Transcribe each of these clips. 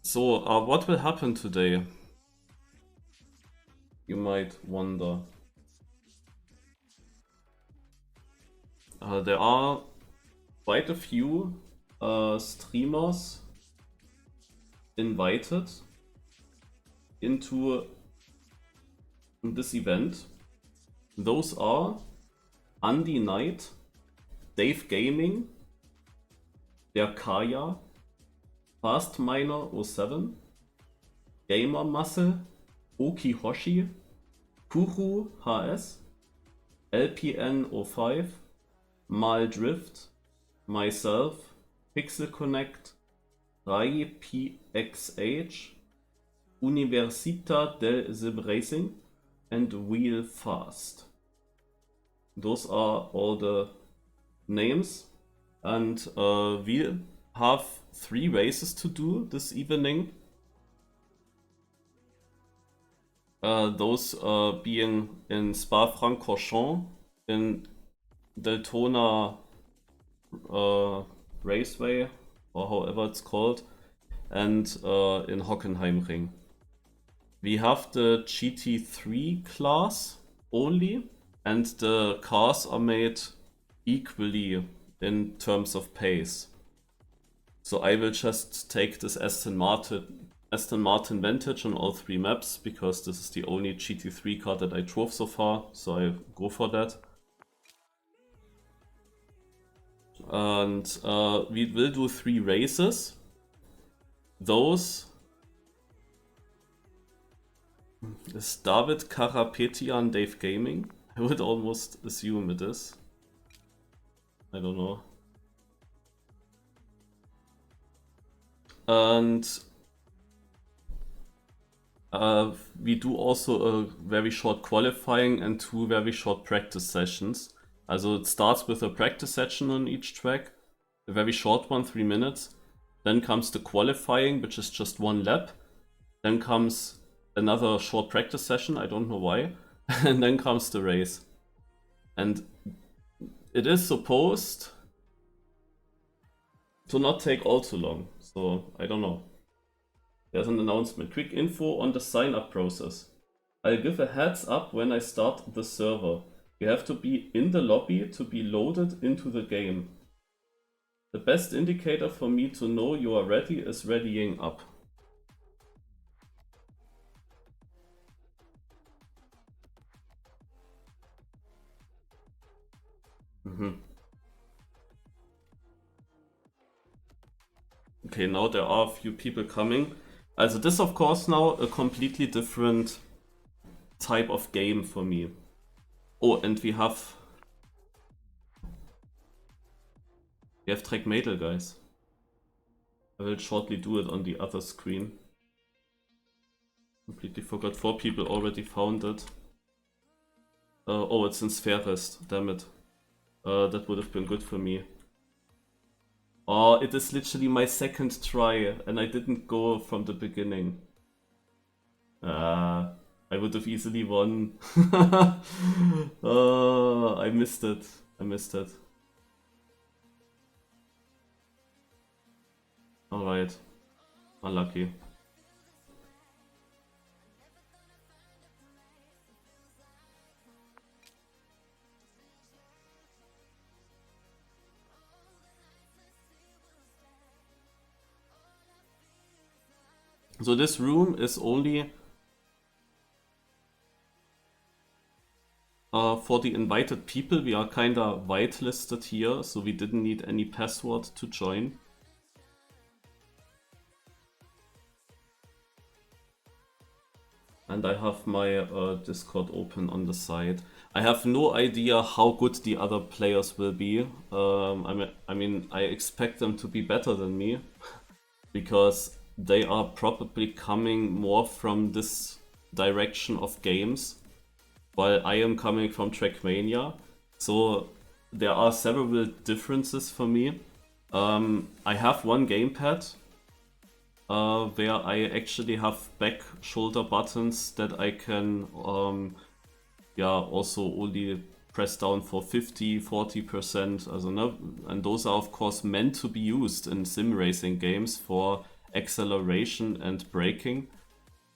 So, what will happen today? You might wonder. There are quite a few streamers invited into this event. Those are Andy Knight, Dave Gaming, der Kaya, FastMiner07, Gamer Muscle, Oki Hoshi, Kuru HS, LPN05, Mal Drift, myself, Pixel Connect, Rai PXH, Università del Simracing, and Wheel Fast. Those are all the names, and we have 3 races to do this evening. Those being in Spa-Francorchamps, in Daytona Raceway, or however it's called, and in Hockenheim Ring. We have the GT3 class only, and the cars are made equally in terms of pace. So I will just take this Aston Martin Vantage on all 3 maps, because this is the only GT3 car that I drove so far, so I go for that. And we will do 3 races. Those is David Karapetian Dave Gaming. I would almost assume it is. I don't know. And we do also a very short qualifying and 2 very short practice sessions. Also it starts with a practice session on each track, a very short one, 3 minutes. Then comes the qualifying, which is just 1 lap. Then comes another short practice session, I don't know why. And then comes the race. And it is supposed to not take all too long, so I don't know. There's an announcement. Quick info on the sign-up process. I'll give a heads up when I start the server. You have to be in the lobby to be loaded into the game. The best indicator for me to know you are ready is readying up. Okay, now there are a few people coming. Also this of course now a completely different type of game for me. Oh, and we have Trackmania, guys. I will shortly do it on the other screen. Completely forgot. 4 people already found it. Oh, it's in Spherest, damn it. That would have been good for me. Oh, it is literally my 2nd try, and I didn't go from the beginning. I would have easily won. I missed it. Alright. Unlucky. So this room is only for the invited people. We are kinda whitelisted here, so we didn't need any password to join. And I have my Discord open on the side. I have no idea how good the other players will be. I mean, I expect them to be better than me, because they are probably coming more from this direction of games, while I am coming from Trackmania. So there are several differences for me. I have 1 gamepad where I actually have back shoulder buttons that I can also only press down for 50-40%, and those are of course meant to be used in sim racing games for acceleration and braking.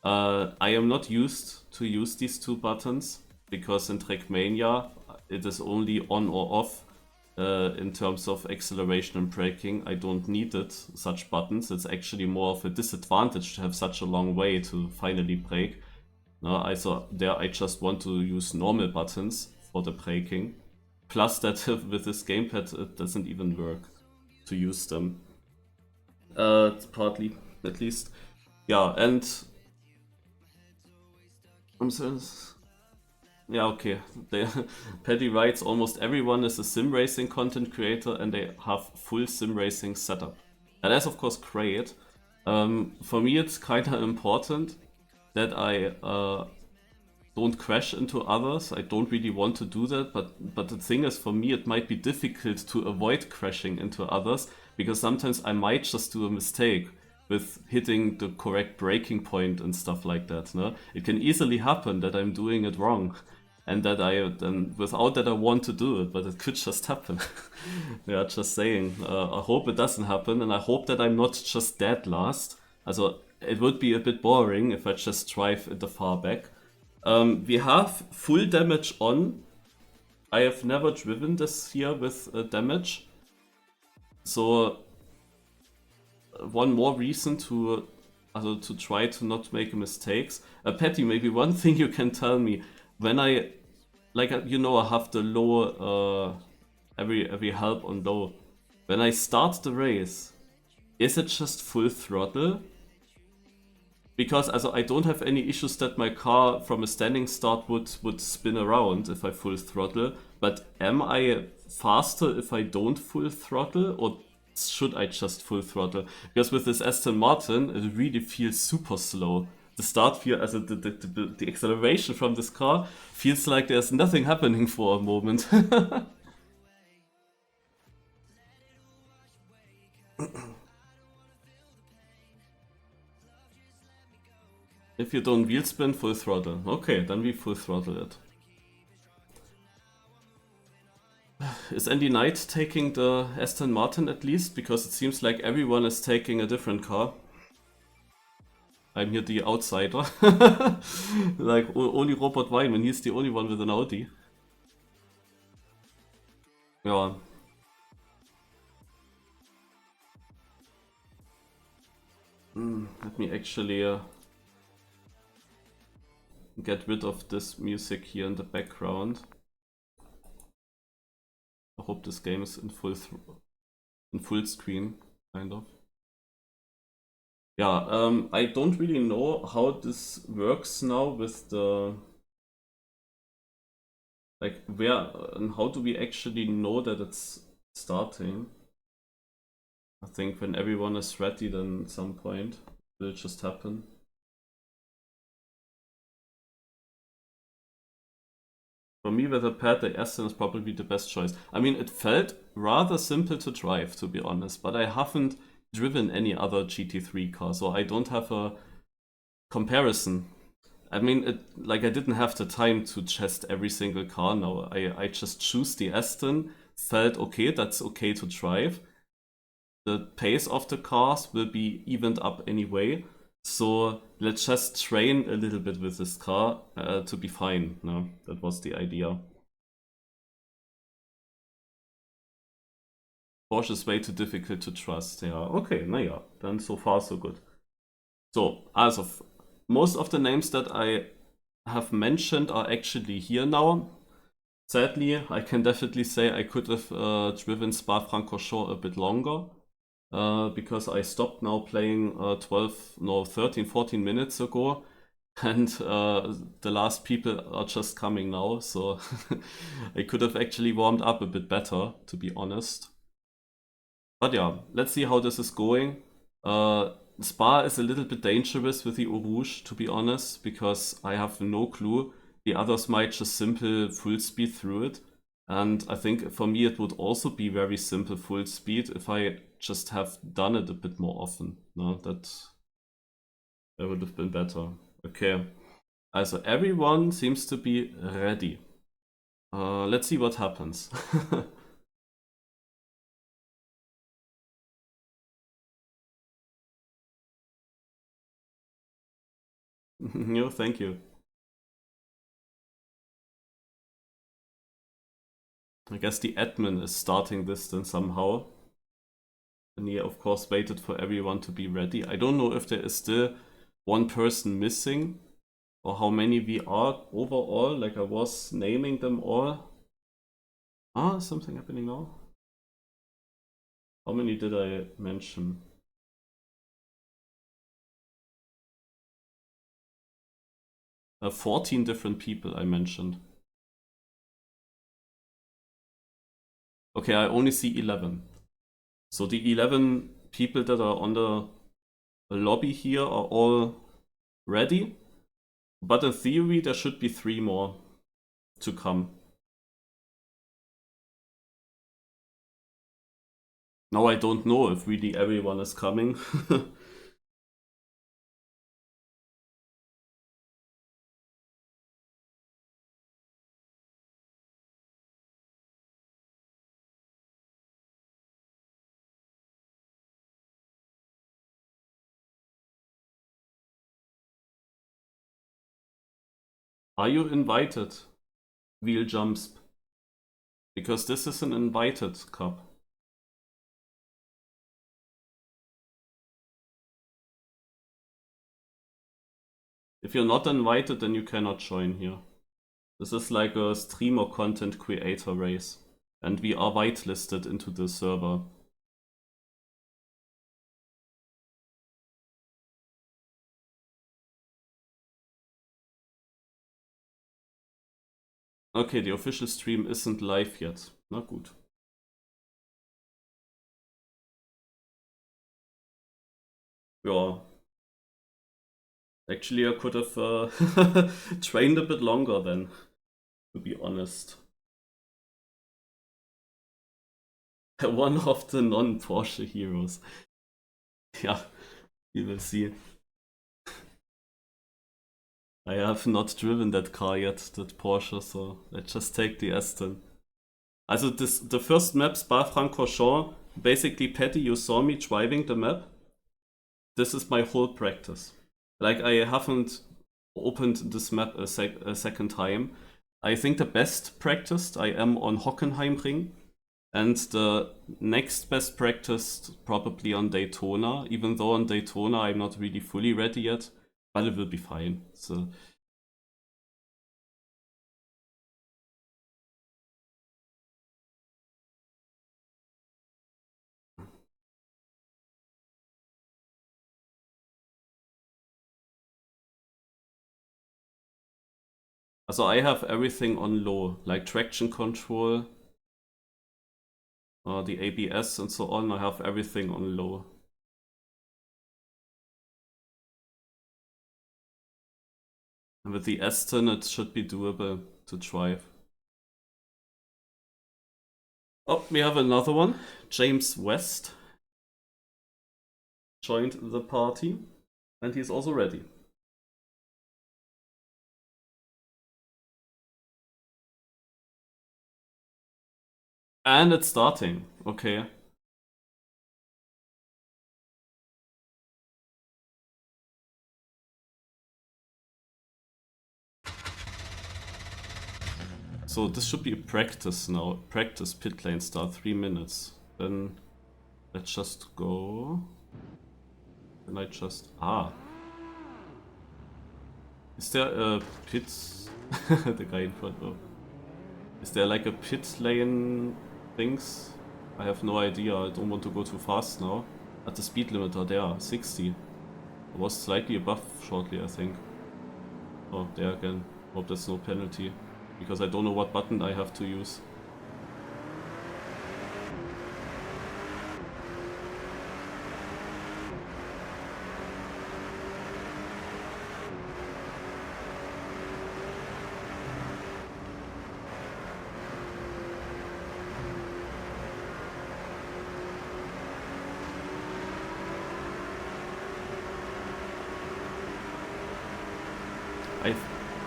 I am not used to use these two buttons because in Trackmania it is only on or off in terms of acceleration and braking. I don't need it, such buttons. It's actually more of a disadvantage to have such a long way to finally brake. No, I just want to use normal buttons for the braking. Plus that with this gamepad it doesn't even work to use them. Partly, at least. Yeah, and I'm sorry. Yeah, okay. Paddy writes, almost everyone is a sim racing content creator and they have full sim racing setup. And that's of course great. For me it's kinda important that I don't crash into others. I don't really want to do that, but the thing is, for me it might be difficult to avoid crashing into others because sometimes I might just do a mistake with hitting the correct braking point and stuff like that. No? It can easily happen that I'm doing it wrong and that I then, without that I want to do it, but it could just happen. Yeah, just saying. I hope it doesn't happen and I hope that I'm not just dead last. Also, it would be a bit boring if I just drive in the far back. We have full damage on. I have never driven this year with damage. So one more reason to try to not make mistakes. Patty, maybe one thing you can tell me. When I, like, you know, I have the low, every help on low. When I start the race, is it just full throttle? Because I don't have any issues that my car from a standing start would spin around if I full throttle, but am I faster if I don't full throttle, or should I just full throttle? Because with this Aston Martin, it really feels super slow. The start feel, the acceleration from this car feels like there's nothing happening for a moment. If you don't wheel spin, full throttle. Okay, then we full throttle it. Is Andy Knight taking the Aston Martin at least? Because it seems like everyone is taking a different car. I'm here the outsider. Like, only Robert Weinman, he's the only one with an Audi. Yeah. Let me actually get rid of this music here in the background. I hope this game is in full screen, kind of. Yeah, I don't really know how this works now with the, like, where and how do we actually know that it's starting? I think when everyone is ready, then at some point it will just happen. For me, with a pad, the Aston is probably the best choice. I mean, it felt rather simple to drive, to be honest, but I haven't driven any other GT3 car, so I don't have a comparison. I mean, I didn't have the time to test every single car now. I just choose the Aston, felt okay, that's okay to drive. The pace of the cars will be evened up anyway. So let's just train a little bit with this car to be fine. No, that was the idea. Porsche is way too difficult to trust. Yeah, okay, naja, then so far so good. So, also, most of the names that I have mentioned are actually here now. Sadly, I can definitely say I could have driven Spa-Francorchamps a bit longer. Because I stopped now playing 13, 14 minutes ago. And the last people are just coming now, so I could have actually warmed up a bit better, to be honest. But yeah, let's see how this is going. Spa is a little bit dangerous with the Eau Rouge, to be honest, because I have no clue. The others might just simple full speed through it. And I think for me it would also be very simple full speed if I just have done it a bit more often. No, that would have been better. Okay. Also everyone seems to be ready. Let's see what happens. No, thank you. I guess the admin is starting this then somehow. And he of course waited for everyone to be ready. I don't know if there is still one person missing or how many we are overall. Like I was naming them all. Ah, is something happening now? How many did I mention? 14 different people I mentioned. Okay, I only see 11. So the 11 people that are on the lobby here are all ready. But in theory, there should be 3 more to come. Now I don't know if really everyone is coming. Are you invited, Wheel Jumps? Because this is an invited cup. If you're not invited, then you cannot join here. This is like a streamer content creator race. And we are whitelisted into the server. Okay, the official stream isn't live yet. Na gut. Yeah. Actually, I could have trained a bit longer then, to be honest. One of the non-Porsche heroes. Yeah, you will see. I have not driven that car yet, that Porsche, so let's just take the Aston. Also the first map, Spa-Francorchamps, basically, Patty, you saw me driving the map. This is my whole practice. Like, I haven't opened this map a second time. I think the best practiced I am on Hockenheim Ring. And the next best practice probably on Daytona, even though on Daytona I'm not really fully ready yet, but it will be fine. So I have everything on low, like traction control, the ABS and so on. I have everything on low. And with the Aston, it should be doable to drive. Oh, we have another one. James West joined the party, and he's also ready. And it's starting. Okay. So this should be a practice now. Practice pit lane start, 3 minutes. Then let's just go. Then I just... Ah. Is there a pit... the guy in front of... Is there like a pit lane things? I have no idea. I don't want to go too fast now. At the speed limiter there, 60. I was slightly above shortly, I think. Oh, there again. Hope there's no penalty. Because I don't know what button I have to use.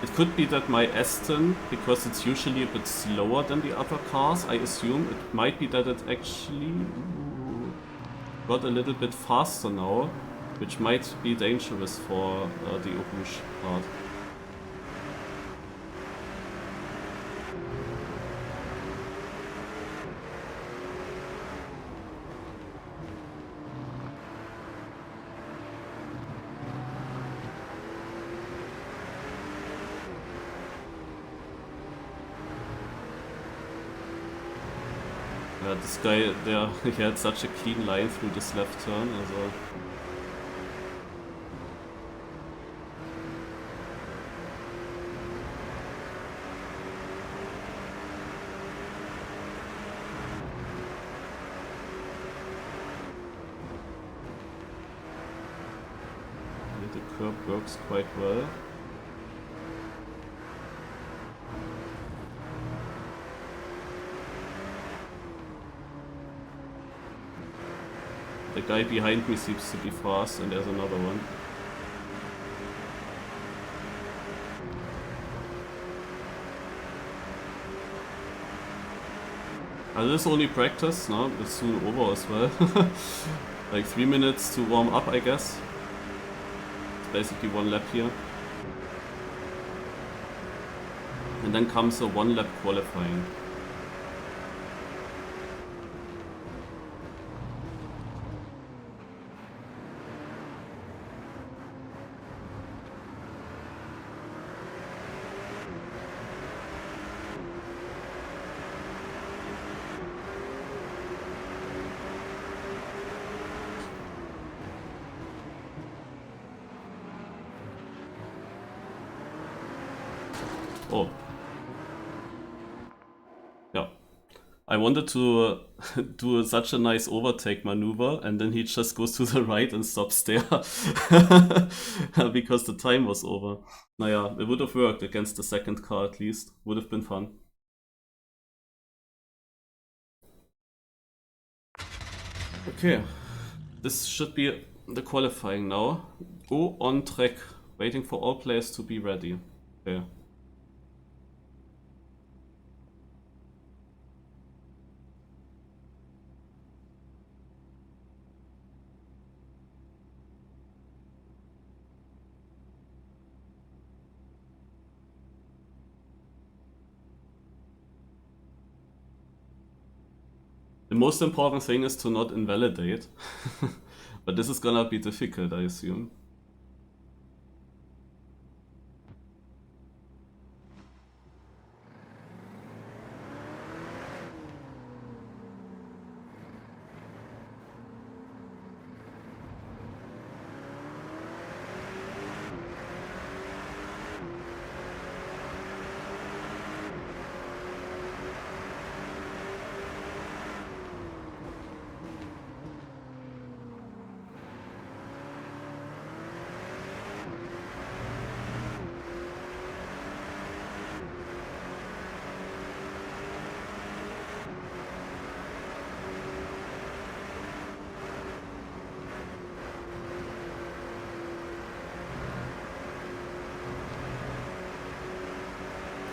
It could be that my Aston, because it's usually a bit slower than the other cars, I assume it might be that it actually got a little bit faster now. which might be dangerous for the Eau Rouge part. This guy there, he had such a clean line through this left turn, also. And the curb works quite well. The guy behind me seems to be fast, and there's another one. This is only practice, no? It's soon over as well. Like 3 minutes to warm up, I guess. It's basically 1 lap here. And then comes a 1 lap qualifying. Oh. Yeah. I wanted to do such a nice overtake maneuver, and then he just goes to the right and stops there. Because the time was over. Naja, it would have worked against the second car at least. Would have been fun. Okay. This should be the qualifying now. Go on track. Waiting for all players to be ready. Okay. The most important thing is to not invalidate. But this is gonna be difficult, I assume.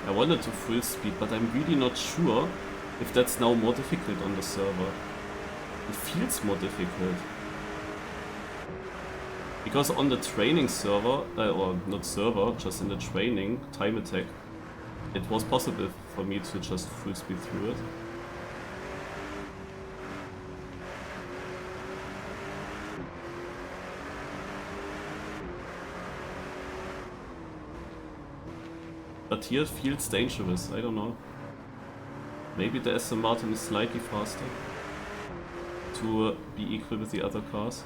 I wanted to full speed, but I'm really not sure if that's now more difficult on the server. It feels more difficult. Because on the training server, or not server, just in the training, time attack, it was possible for me to just full speed through it. But here it feels dangerous, I don't know. Maybe the Aston Martin is slightly faster to be equal with the other cars.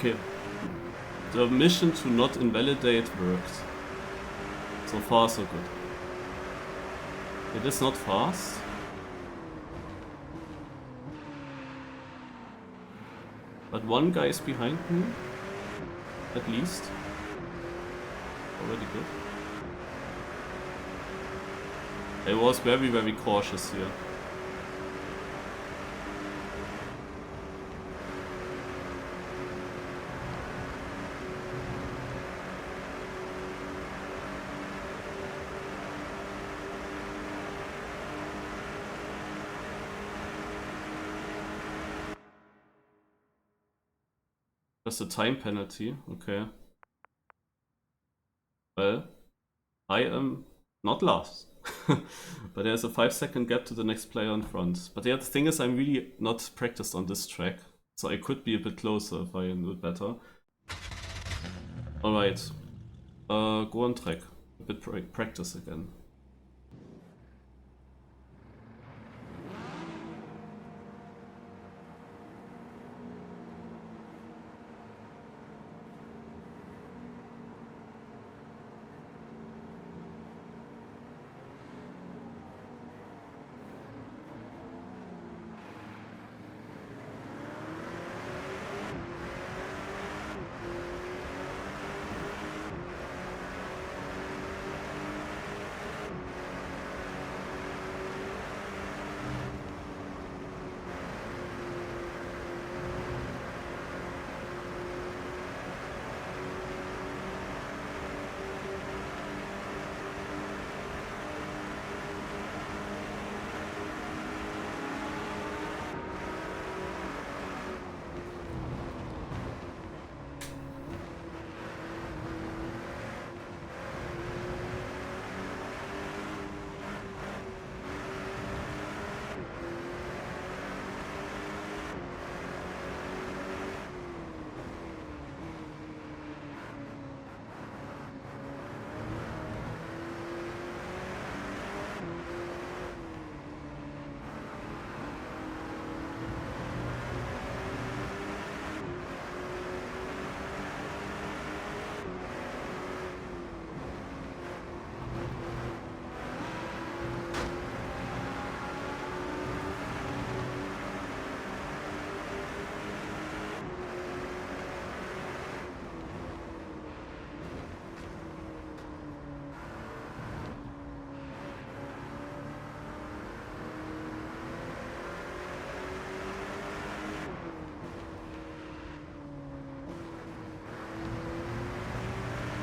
Okay. The mission to not invalidate worked. So far, so good. It is not fast. But one guy is behind me. At least. Already good. I was very, very cautious here. That's a time penalty, okay. Well, I am not last. But there's a 5-second gap to the next player in front. But yeah, the thing is, I'm really not practiced on this track. So I could be a bit closer if I knew it better. Alright. Go on track. A bit practice again.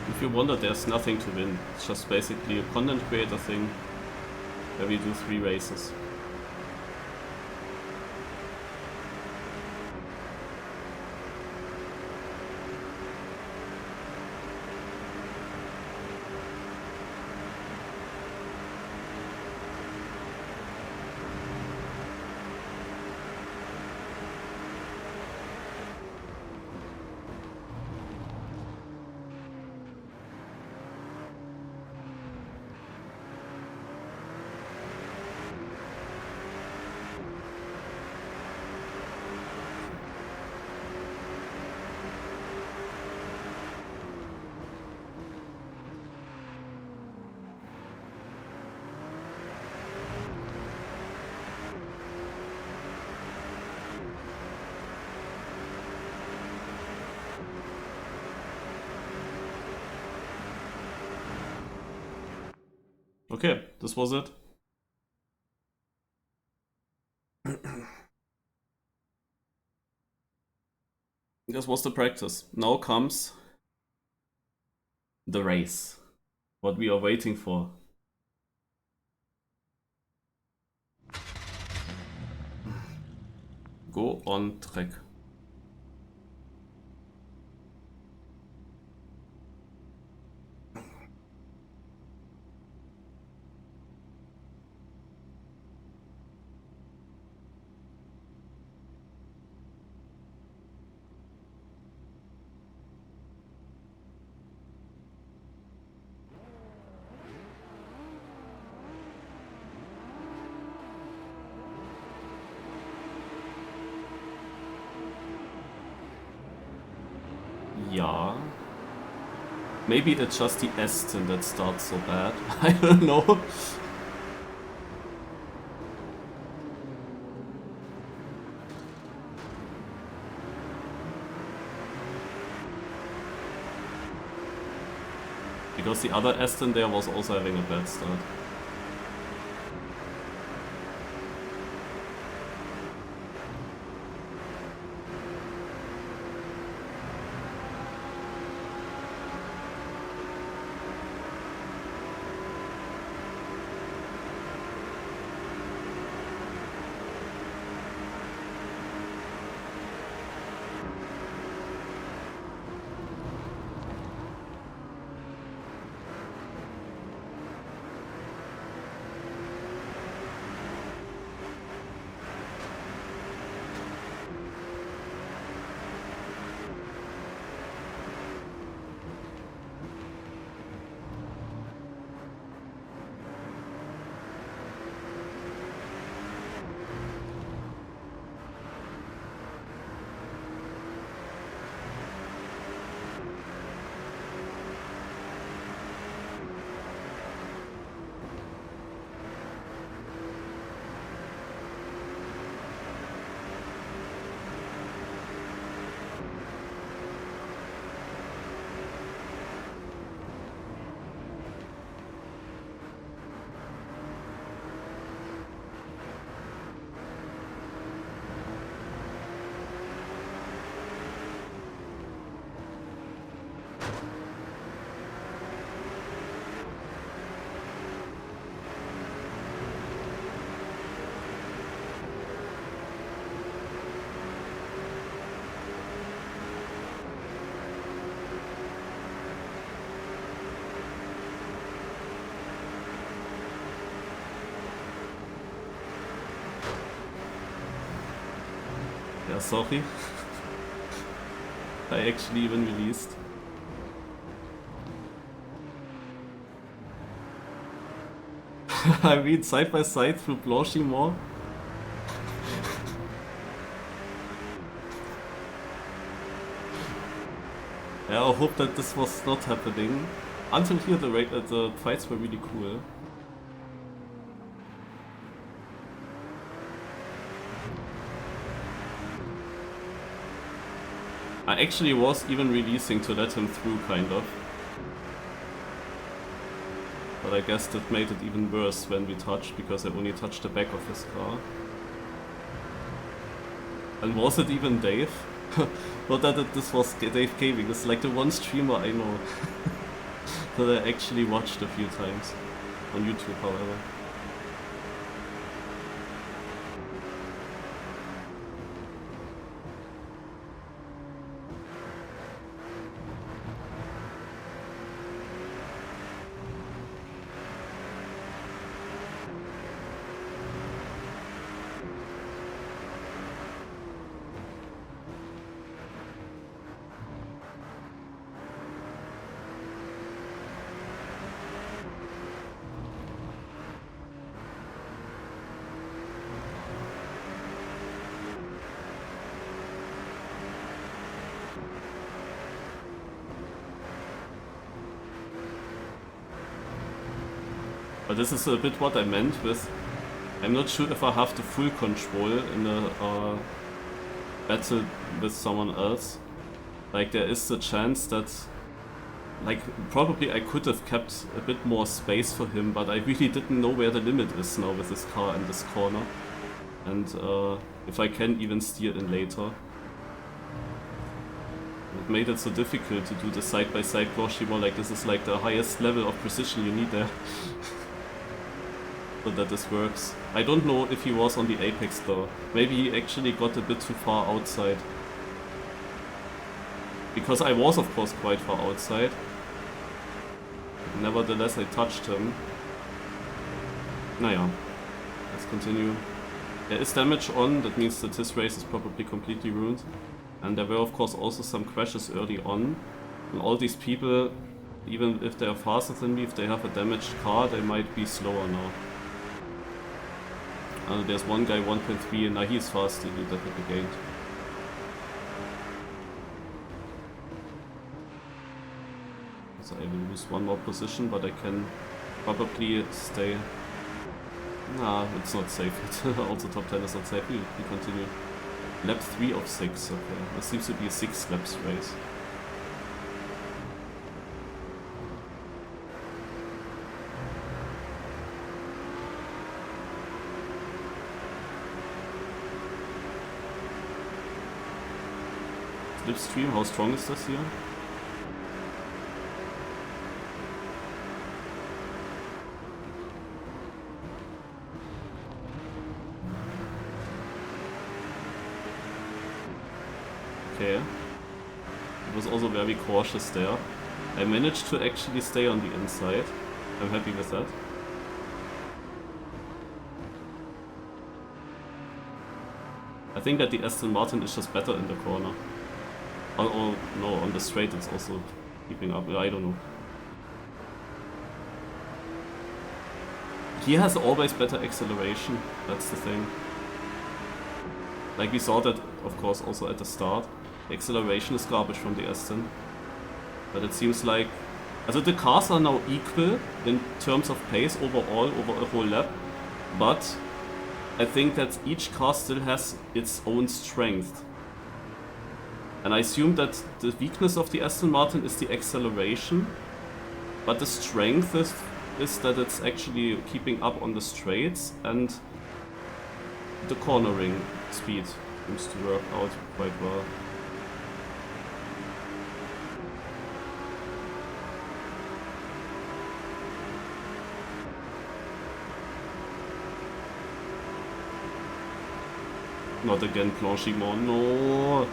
If you wonder, there's nothing to win. It's just basically a content creator thing where we do 3 races. Okay, this was it. This was the practice. Now comes the race. What we are waiting for. Go on track. Yeah. Maybe it's just the Aston that starts so bad. I don't know. Because the other Aston there was also having a bad start. Yeah, sorry. I actually even released. I mean, side by side through Blanchimont. Yeah, I hope that this was not happening. Until here, the fights were really cool. I actually was even releasing to let him through, kind of. But I guess that made it even worse when we touched, because I only touched the back of his car. And was it even Dave? Not that this was Dave Gaming, this is like the one streamer I know that I actually watched a few times. On YouTube, however. But this is a bit what I meant with, I'm not sure if I have the full control in a battle with someone else. Like, there is a chance that, like, probably I could have kept a bit more space for him, but I really didn't know where the limit is now with this car in this corner. And if I can even steer in later. It made it so difficult to do the side-by-side Blanchimont, like this is like the highest level of precision you need there. So that this works. I don't know if he was on the apex though. Maybe he actually got a bit too far outside. Because I was of course quite far outside. Nevertheless I touched him. Naja, let's continue. There is damage on, that means that his race is probably completely ruined. And there were of course also some crashes early on. And all these people, even if they are faster than me, if they have a damaged car, they might be slower now. There's one guy 1.3 and now he's faster, he definitely gained. So I will lose one more position, but I can probably stay... Nah, it's not safe. Also top 10 is not safe. We continue. Lap 3 of 6, okay. This seems to be a 6 laps race. Slipstream, how strong is this here? Okay. It was also very cautious there. I managed to actually stay on the inside. I'm happy with that. I think that the Aston Martin is just better in the corner. Oh no, on the straight it's also keeping up. I don't know. He has always better acceleration, that's the thing. Like we saw that, of course, also at the start. The acceleration is garbage from the Aston. But it seems like... Also the cars are now equal in terms of pace overall, over a whole lap. But I think that each car still has its own strength. And I assume that the weakness of the Aston Martin is the acceleration, but the strength is that it's actually keeping up on the straights, and the cornering speed seems to work out quite well. Not again, Blanchiment, no!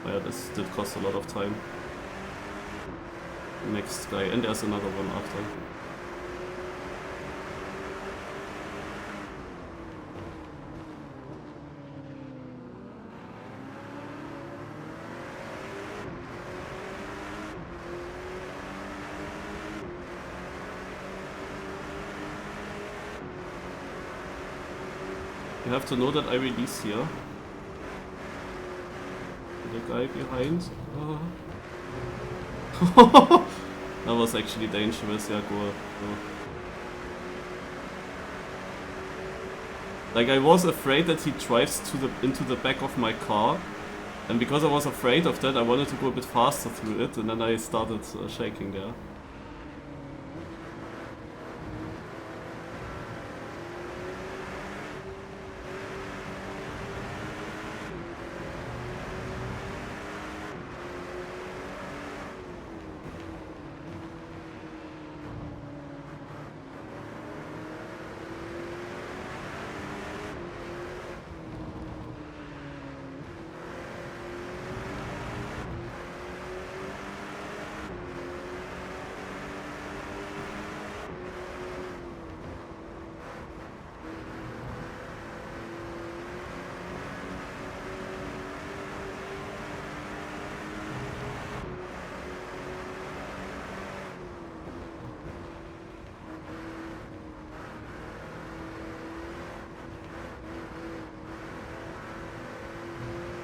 Yeah, this did cost a lot of time. Next guy, and there's another one after. You have to know that I release here. The guy behind. That was actually dangerous, yeah, go. Like I was afraid that he drives into the back of my car, and because I was afraid of that I wanted to go a bit faster through it, and then I started shaking there.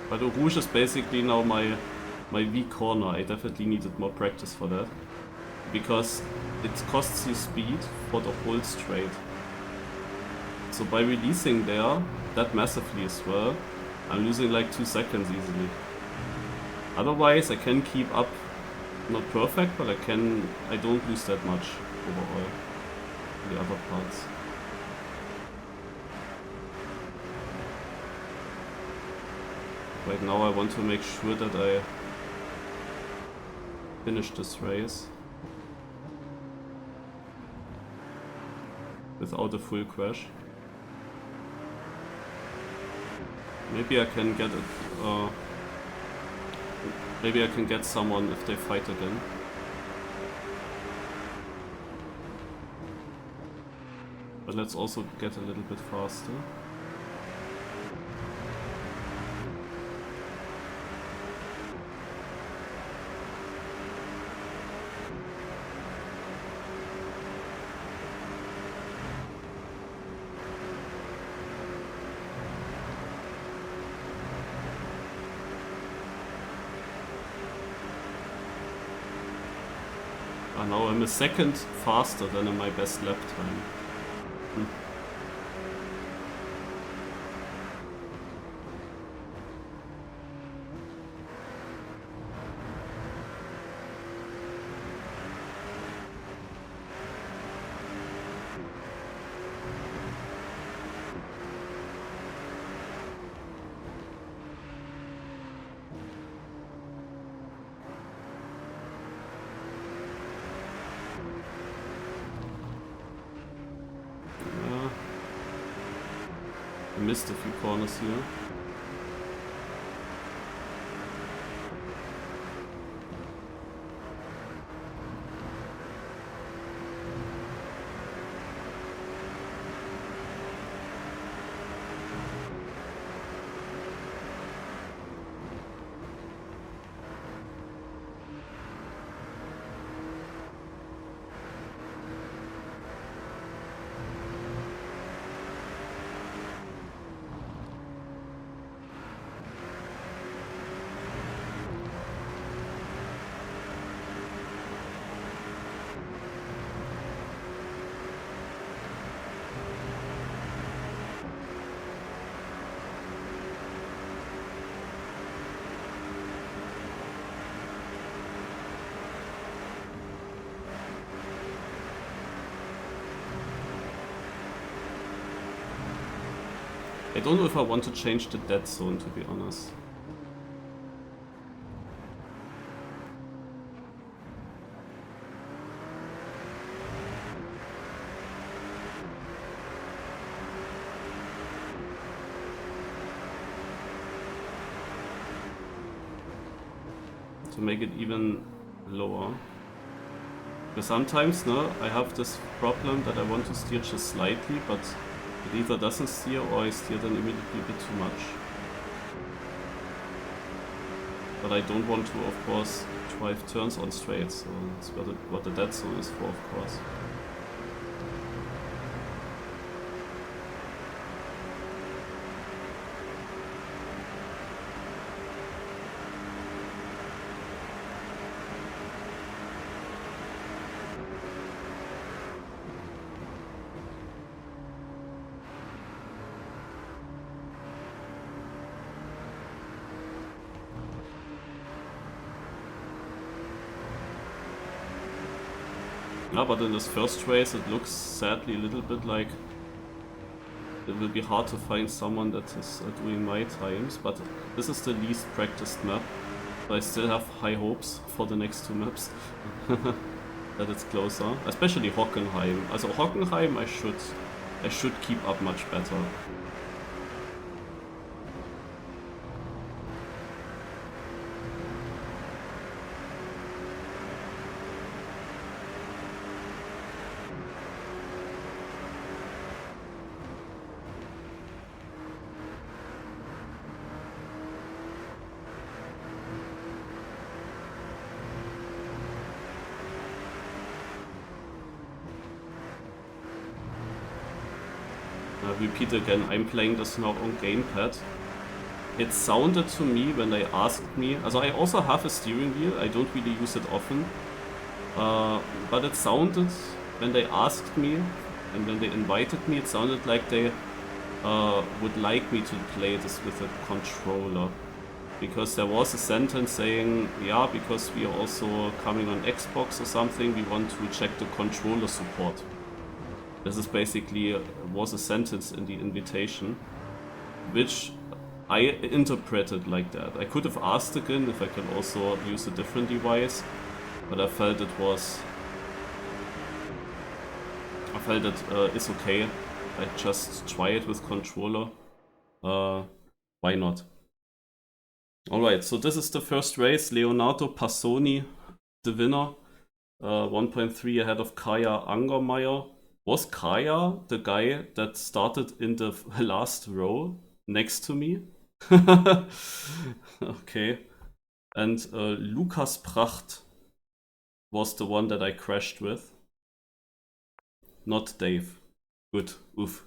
But Eau Rouge is basically now my weak corner. I definitely needed more practice for that. Because it costs you speed for the whole straight. So by releasing there, that massively as well, I'm losing like 2 seconds easily. Otherwise I can keep up, not perfect, but I don't lose that much overall in the other parts. Right now I want to make sure that I finish this race without a full crash. Maybe I can get it. Maybe I can get someone if they fight again. But let's also get a little bit faster. Now I'm a second faster than in my best lap time. I missed a few corners here. I don't know if I want to change the dead zone, to be honest. To make it even lower. Because sometimes, no, I have this problem that I want to steer just slightly, but it either doesn't steer or I steer then immediately a bit too much. But I don't want to, of course, drive turns on straights, so that's what the dead zone is for, of course. Yeah, but in this first race it looks sadly a little bit like it will be hard to find someone that is doing my times, but this is the least practiced map, so I still have high hopes for the next two maps. That it's closer, especially Hockenheim. Also Hockenheim I should keep up much better. Repeat again, I'm playing this now on gamepad. It sounded to me when they asked me, also I also have a steering wheel, I don't really use it often, but it sounded, when they asked me and when they invited me, it sounded like they would like me to play this with a controller. Because there was a sentence saying, yeah, because we are also coming on Xbox or something, we want to check the controller support. This is basically was a sentence in the invitation, which I interpreted like that. I could have asked again if I can also use a different device, but I felt it it's okay. I just try it with controller. Why not? Alright, so this is the first race. Leonardo Passoni, the winner. 1.3 ahead of Kaya Angermeyer. Was Kaya the guy that started in the last row next to me? Okay. And Lukas Pracht was the one that I crashed with. Not Dave. Good. Oof.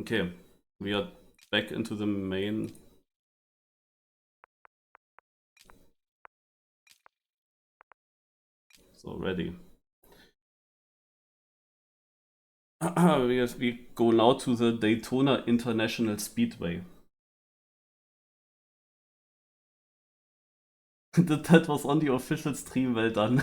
Okay. We are back into the main So ready. We go now to the Daytona International Speedway. That was on the official stream, well done.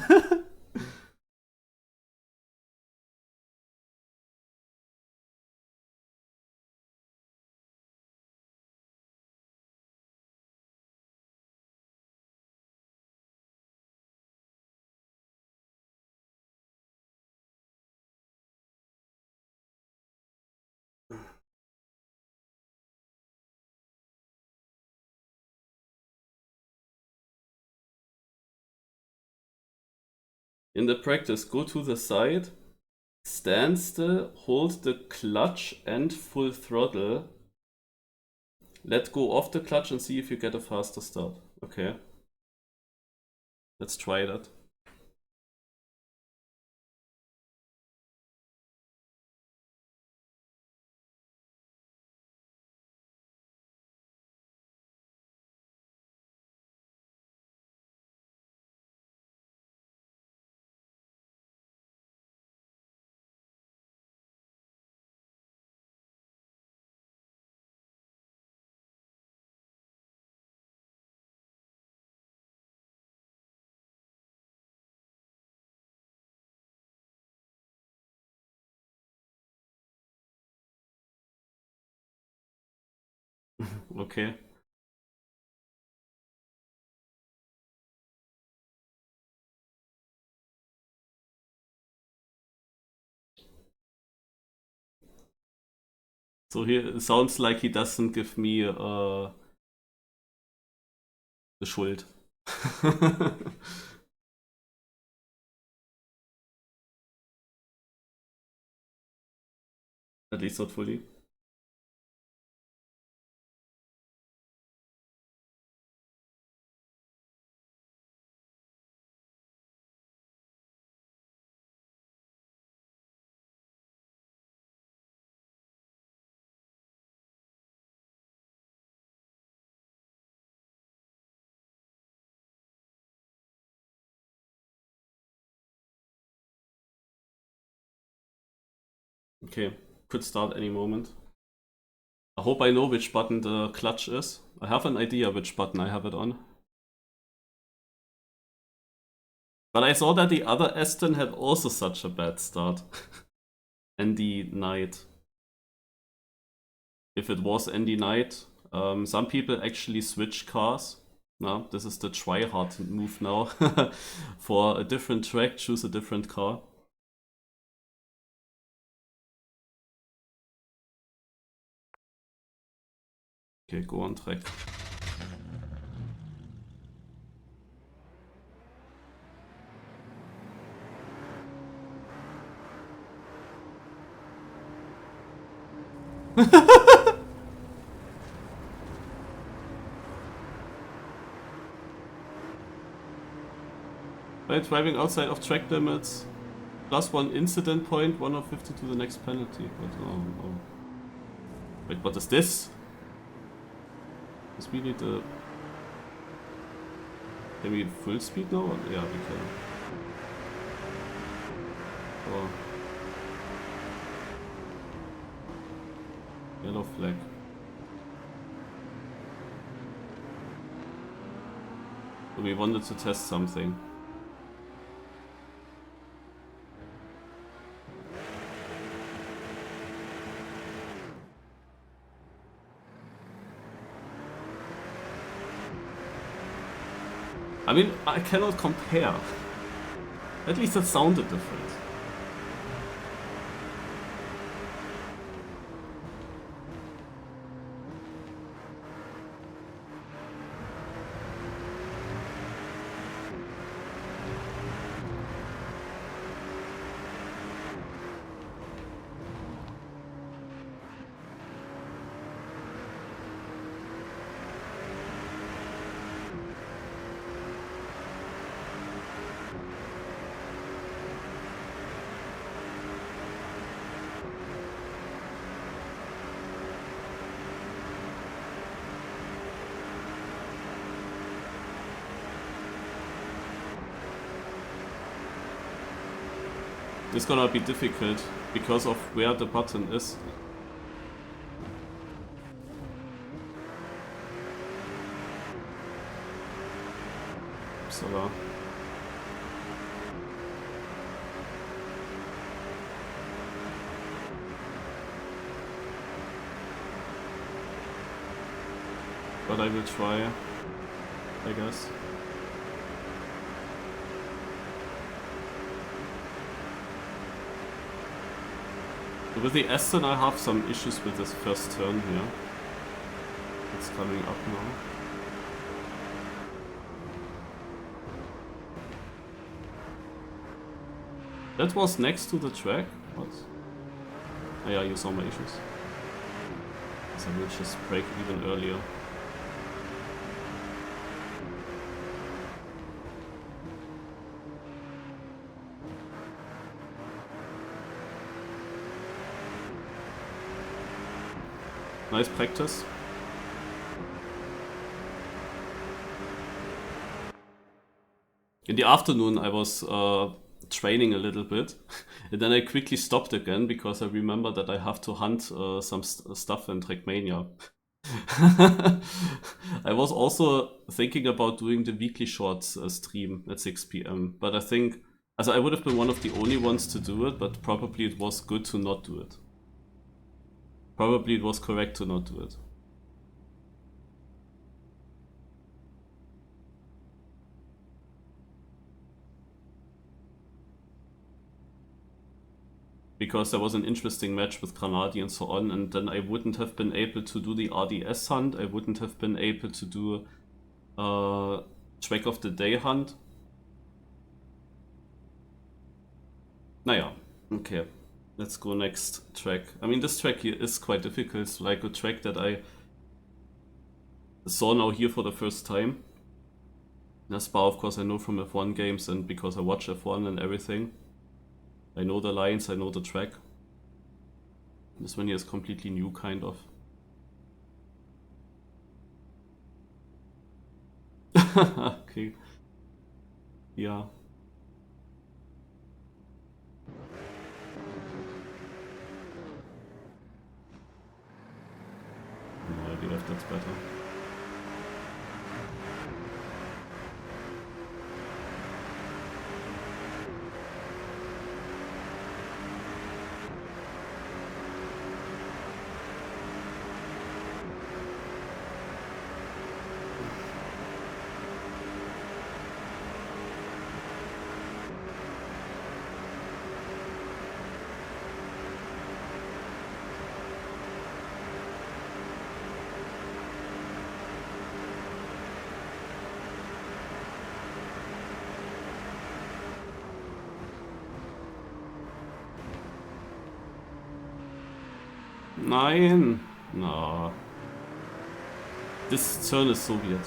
In the practice, go to the side, stand still, hold the clutch and full throttle. Let go of the clutch and see if you get a faster start. Okay. Let's try that. Okay. So here it sounds like he doesn't give me the Schuld. At least not fully. Okay, could start any moment. I hope I know which button the clutch is. I have an idea which button I have it on. But I saw that the other Aston had also such a bad start. Andy Knight. If it was Andy Knight, some people actually switch cars. No, this is the try-hard move now. For a different track, choose a different car. Okay, go on track. By driving outside of track limits, +1 incident point, 1 of 50 to the next penalty. But, oh. Wait, what is this? Does we need a... Can we full speed now? Yeah, we can. Oh. Yellow flag. So we wanted to test something. I mean, I cannot compare. At least it sounded different. It's gonna be difficult because of where the button is. So, but I will try, I guess. With the Aston I have some issues with this first turn here. It's coming up now. That was next to the track? What? Oh yeah, you saw my issues. So I will just brake even earlier. Nice practice. In the afternoon I was training a little bit and then I quickly stopped again because I remember that I have to hunt some stuff in Trackmania. I was also thinking about doing the weekly shorts stream at 6 PM, but I think I would have been one of the only ones to do it, but probably it was good to not do it. Probably it was correct to not do it. Because there was an interesting match with Granadi and so on, and then I wouldn't have been able to do the RDS hunt, I wouldn't have been able to do track of the day hunt. Naja, okay. Let's go next track. I mean, this track here is quite difficult. It's like a track that I saw now here for the first time. Spa, of course, I know from F1 games and because I watch F1 and everything. I know the lines, I know the track. This one here is completely new, kind of. Okay. Yeah. No idea if that's better. Nein! No. This turn is so weird.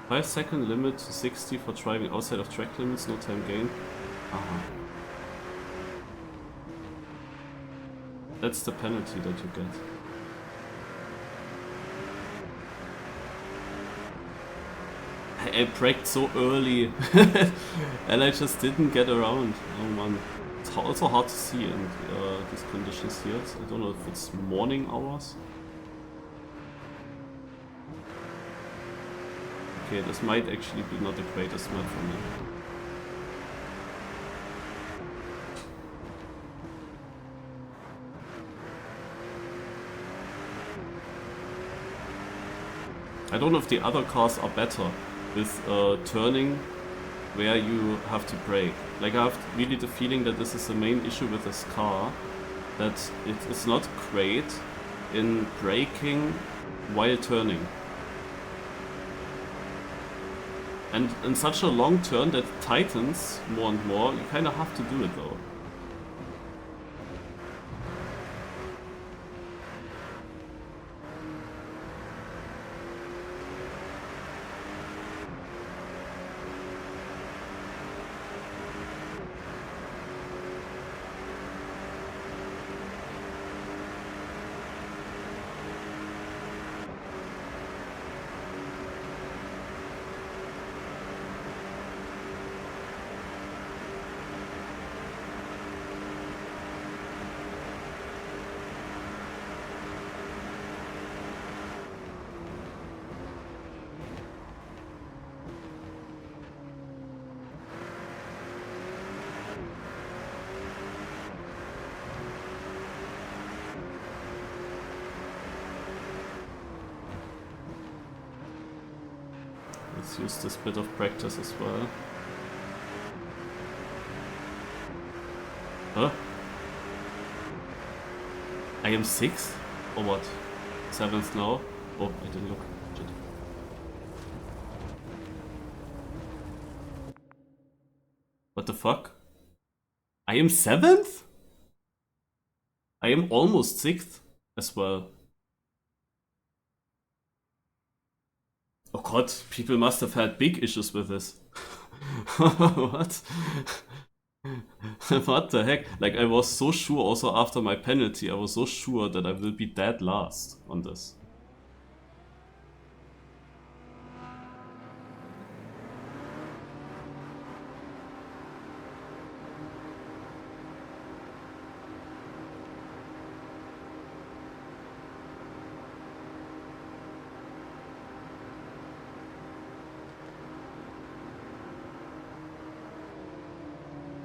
5-second limit to 60 for driving outside of track limits, no time gain. Aha. That's the penalty that you get. I braked so early and I just didn't get around. Oh man. It's also hard to see in these conditions here. So I don't know if it's morning hours. Okay, this might actually be not the greatest map for me. I don't know if the other cars are better with turning where you have to brake. Like, I have really the feeling that this is the main issue with this car, that it is not great in braking while turning. And in such a long turn that tightens more and more, you kind of have to do it though. Let's use this bit of practice as well. Huh? I am 6th? Or what? 7th now? Oh, I didn't look. Shit. What the fuck? I am 7th? I am almost 6th as well. Oh god, people must have had big issues with this. What? What the heck? Like, I was so sure also after my penalty, I was so sure that I will be dead last on this.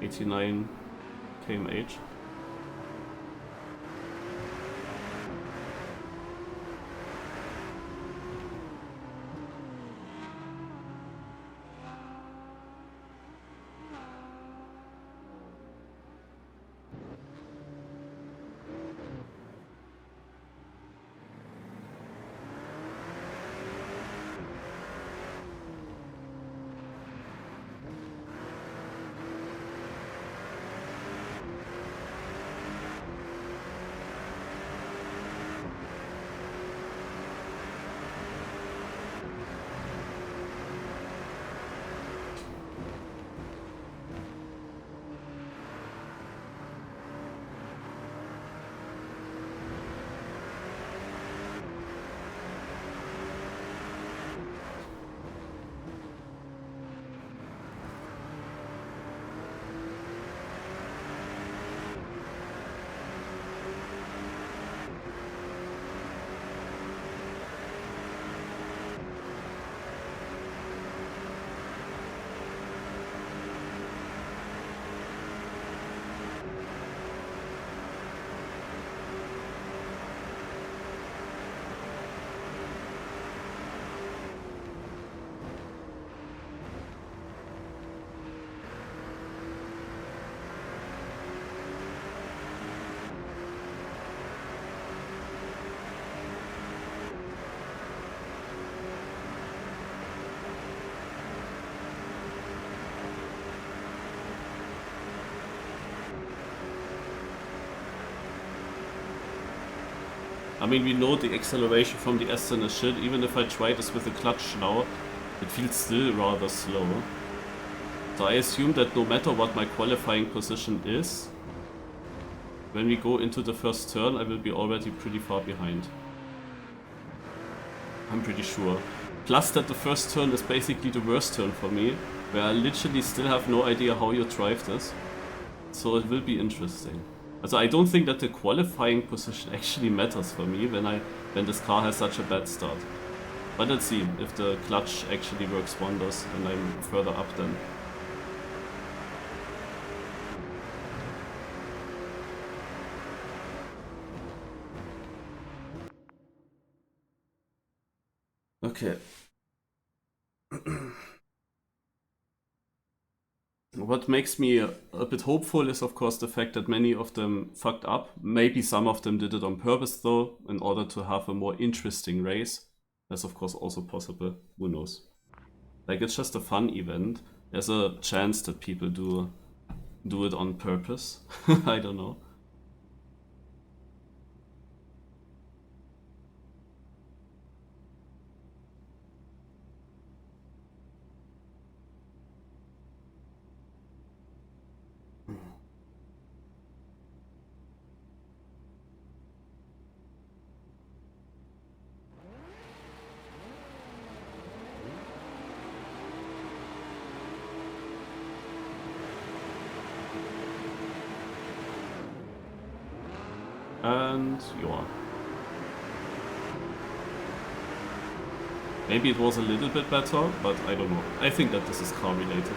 $89 kmh. I mean, we know the acceleration from the S10 is shit. Even if I try this with the clutch now, it feels still rather slow. So I assume that no matter what my qualifying position is, when we go into the first turn, I will be already pretty far behind. I'm pretty sure. Plus that the first turn is basically the worst turn for me, where I literally still have no idea how you drive this. So it will be interesting. Also, I don't think that the qualifying position actually matters for me when this car has such a bad start. But let's see if the clutch actually works wonders and I'm further up then. Okay. What makes me a bit hopeful is of course the fact that many of them fucked up. Maybe some of them did it on purpose though, in order to have a more interesting race. That's of course also possible, who knows. Like, it's just a fun event. There's a chance that people do it on purpose. I don't know. And you are. Maybe it was a little bit better, but I don't know. I think that this is car related.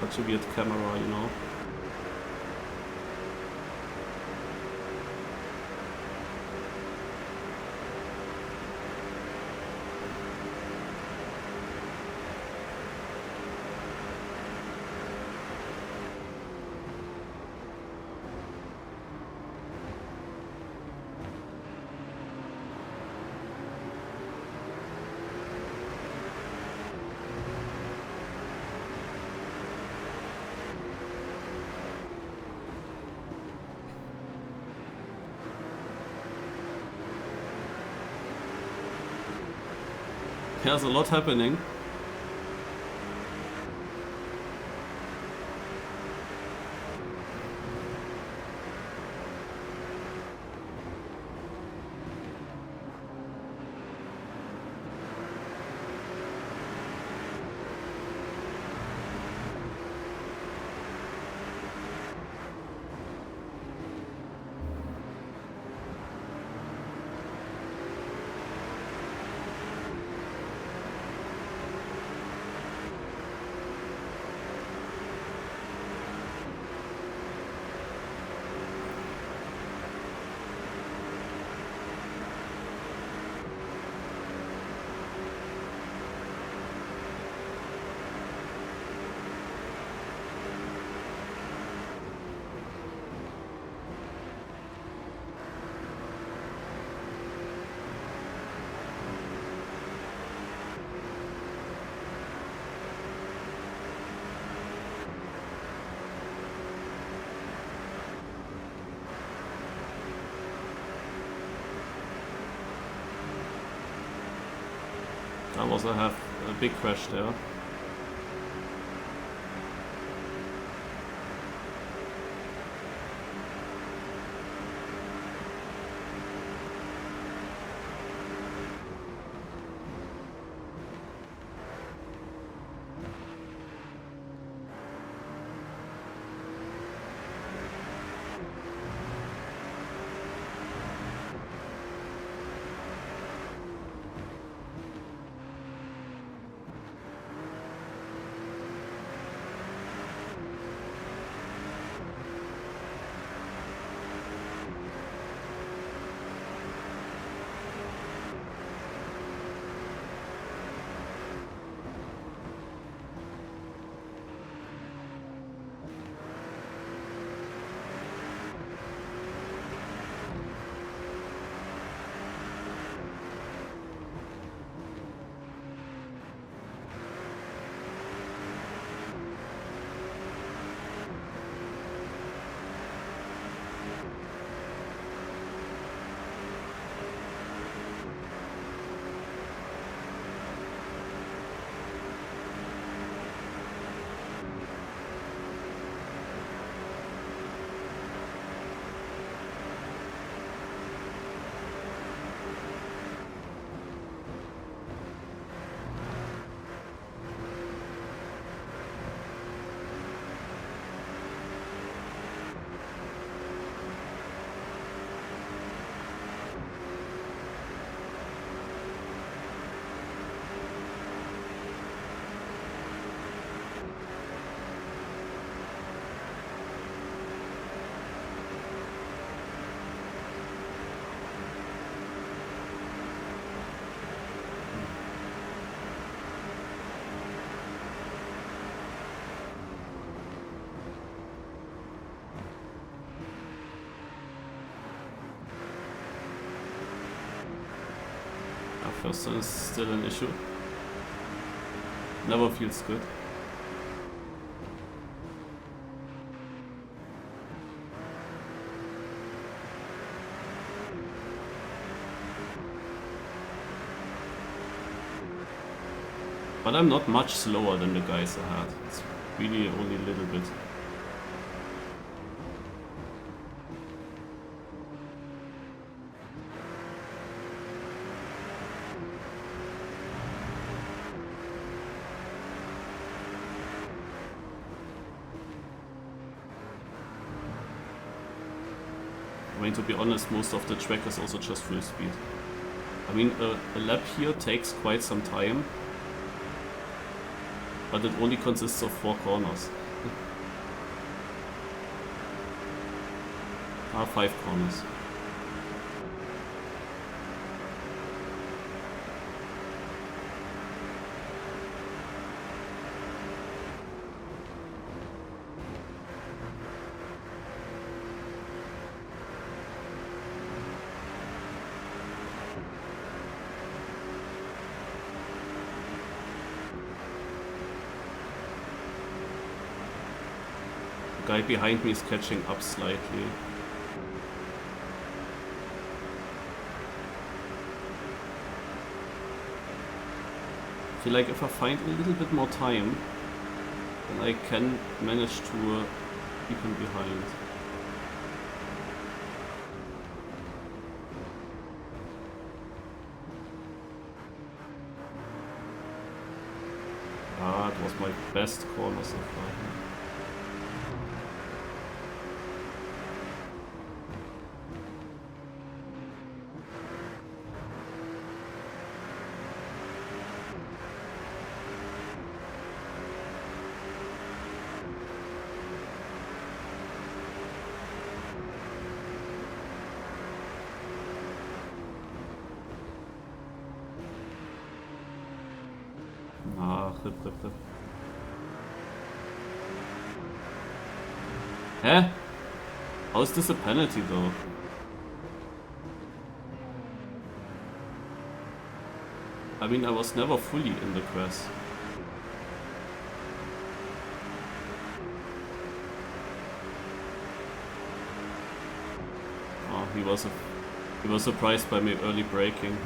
such a weird camera, you know. There's a lot happening. I also have a big crash there. First is still an issue. Never feels good. But I'm not much slower than the guys ahead. It's really only a little bit. I mean, to be honest, most of the track is also just full speed. I mean, a lap here takes quite some time, but it only consists of 4 corners. 5 corners. The guy behind me is catching up slightly. I feel like if I find a little bit more time, then I can manage to keep him behind. Ah, it was my best corner so far. Rip. Hä? How is this a penalty though? I mean, I was never fully in the grass. Oh, he was surprised by me early braking.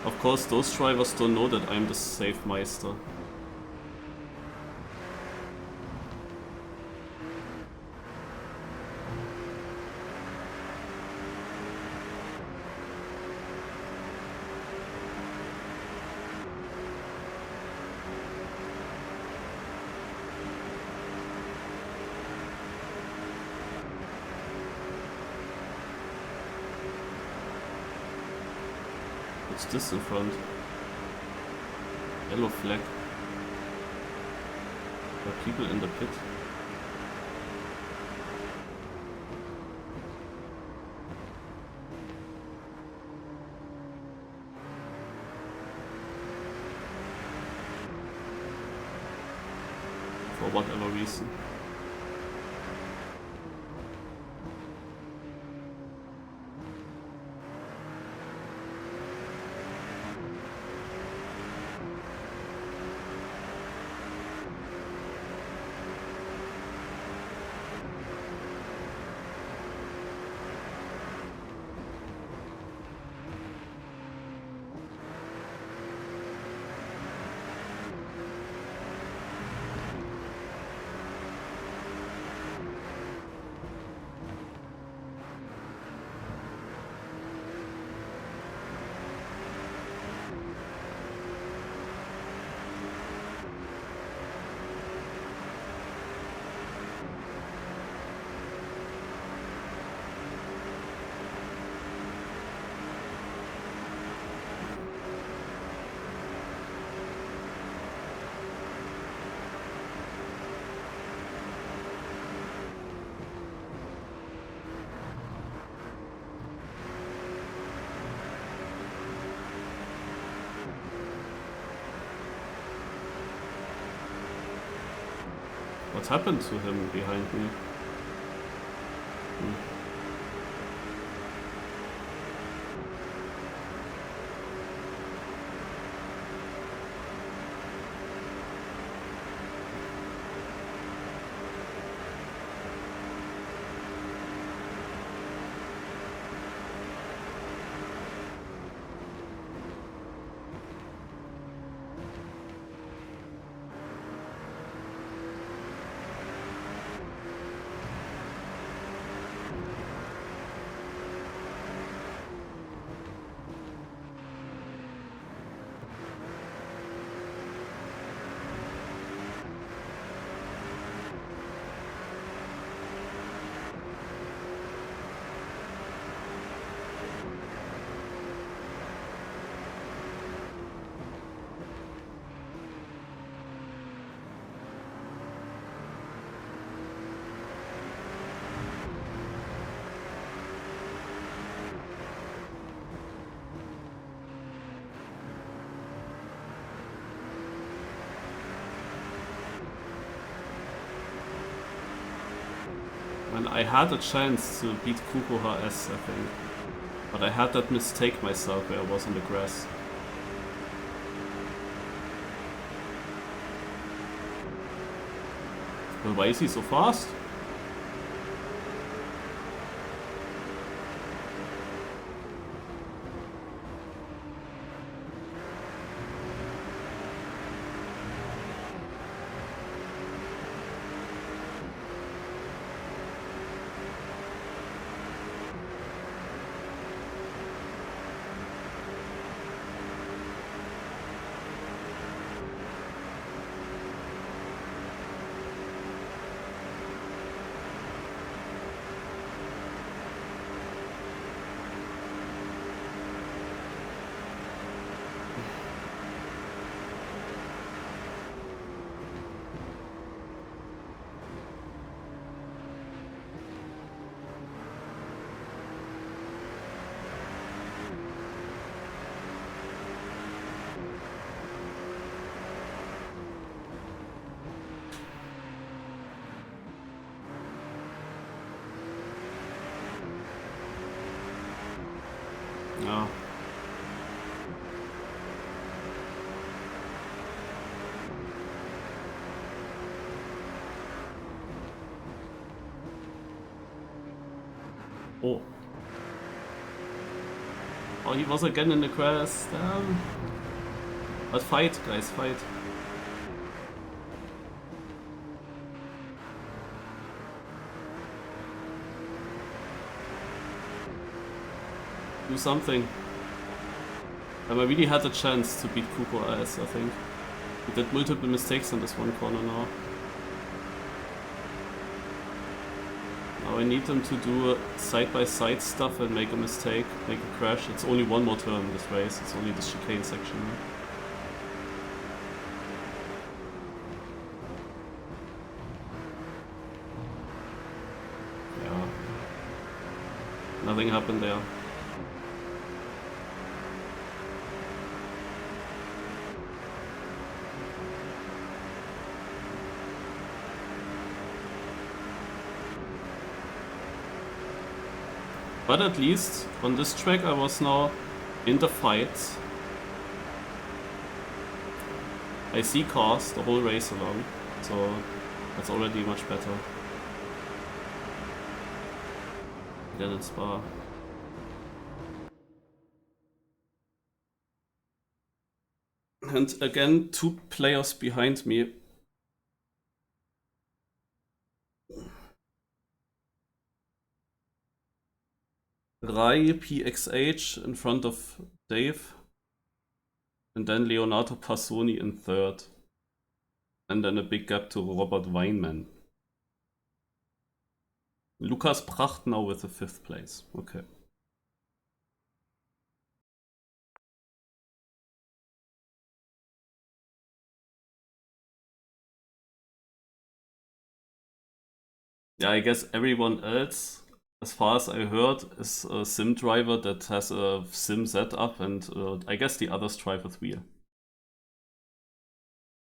Of course, those drivers don't know that I'm the safe meister. What's this in front? Yellow flag. There are people in the pit. For whatever reason. What happened to him behind me? I had a chance to beat Kuko HS, I think. But I had that mistake myself where I was on the grass. Well, why is he so fast? Ja. Oh. Oh, he was again in the grass. Damn. But fight, guys, fight. Do something. I really had a chance to beat Kuko AS, I think. He did multiple mistakes in this one corner now. Now I need them to do side-by-side stuff and make a mistake, make a crash. It's only one more turn in this race, it's only the chicane section. Yeah. Nothing happened there. But at least on this track I was now in the fight. I see cars the whole race along, so that's already much better than in Spa. And again, 2 players behind me. Rai PXH in front of Dave. And then Leonardo Passoni in 3rd. And then a big gap to Robert Weinman. Lukas Pracht now with the 5th place. Okay. Yeah, I guess everyone else, as far as I heard, is a sim driver that has a sim setup, and I guess the others drive with wheel.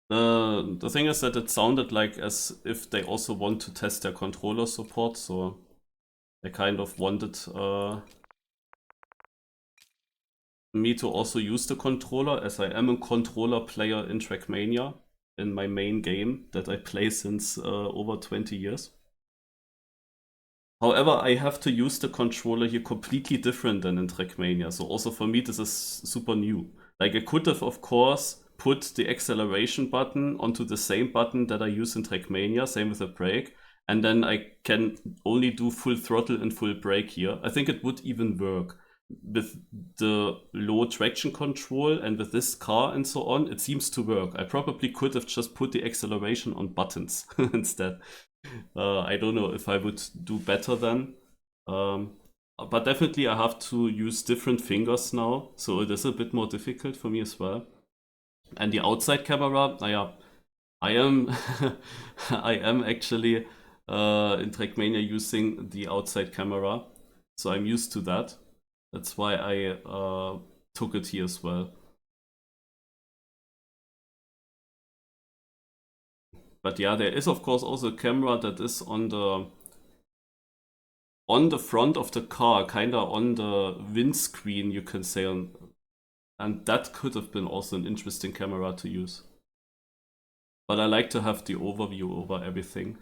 The thing is that it sounded like as if they also want to test their controller support, so they kind of wanted me to also use the controller, as I am a controller player in Trackmania, in my main game that I play since over 20 years. However, I have to use the controller here completely different than in Trackmania, so also for me this is super new. Like I could have, of course, put the acceleration button onto the same button that I use in Trackmania, same with the brake, and then I can only do full throttle and full brake here. I think it would even work. With the low traction control and with this car and so on, it seems to work. I probably could have just put the acceleration on buttons instead. I don't know if I would do better then. But definitely I have to use different fingers now, so it is a bit more difficult for me as well. And the outside camera, naja, I am I am actually in Trackmania using the outside camera, so I'm used to that. That's why I took it here as well. But yeah, there is of course also a camera that is on the on the front of the car, kinda on the windscreen, you can say, and that could have been also an interesting camera to use. But I like to have the overview over everything.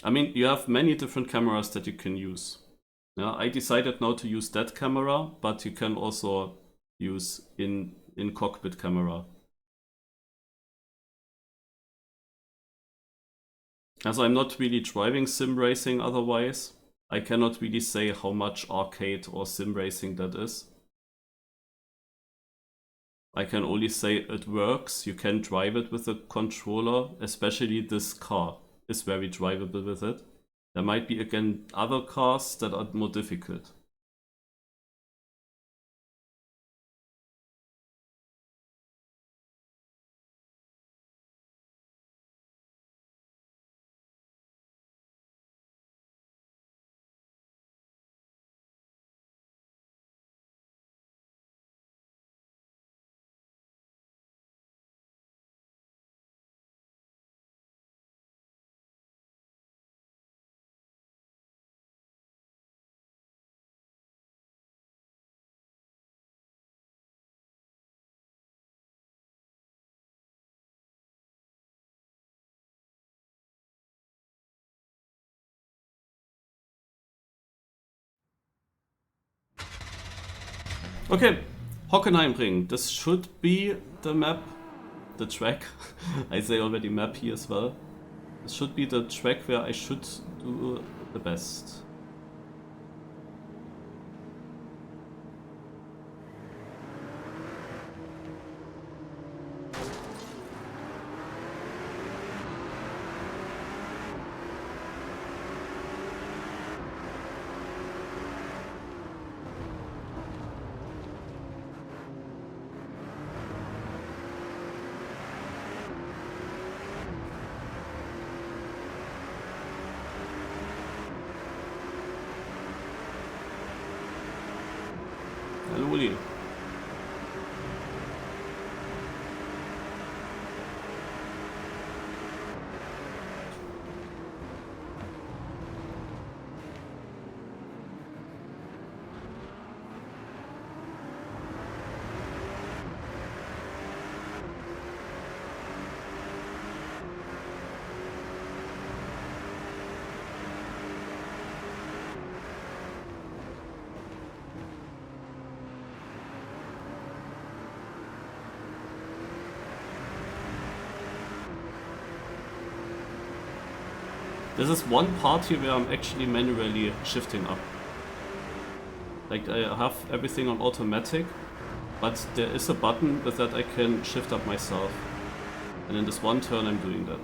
I mean, you have many different cameras that you can use. Yeah, I decided now to use that camera, but you can also use in cockpit camera. As I'm not really driving sim racing otherwise, I cannot really say how much arcade or sim racing that is. I can only say it works, you can drive it with a controller, especially this car is very drivable with it. There might be again other cars that are more difficult. Okay, Hockenheim Ring. This should be the map, the track. I say already map here as well. This should be the track where I should do the best. Hallo. This is one part here where I'm actually manually shifting up. Like I have everything on automatic, but there is a button with that I can shift up myself. And in this one turn I'm doing that.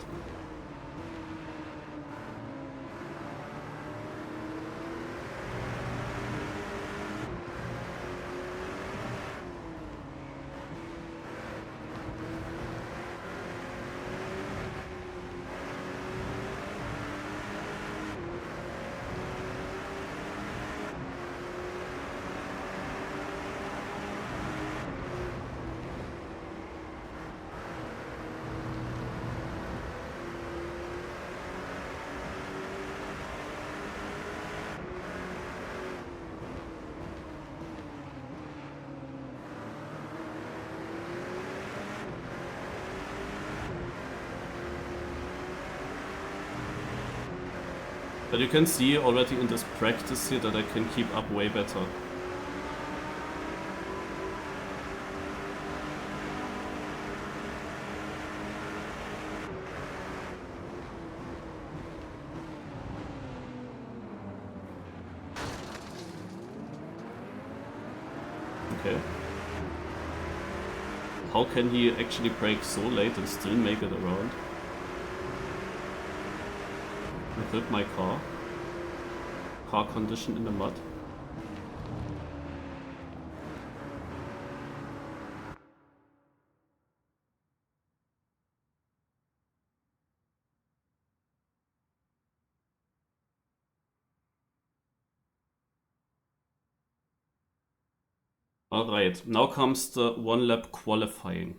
But you can see already in this practice here that I can keep up way better. Okay. How can he actually brake so late and still make it around? With my car. Car condition in the mud. Alright, now comes the one lap qualifying.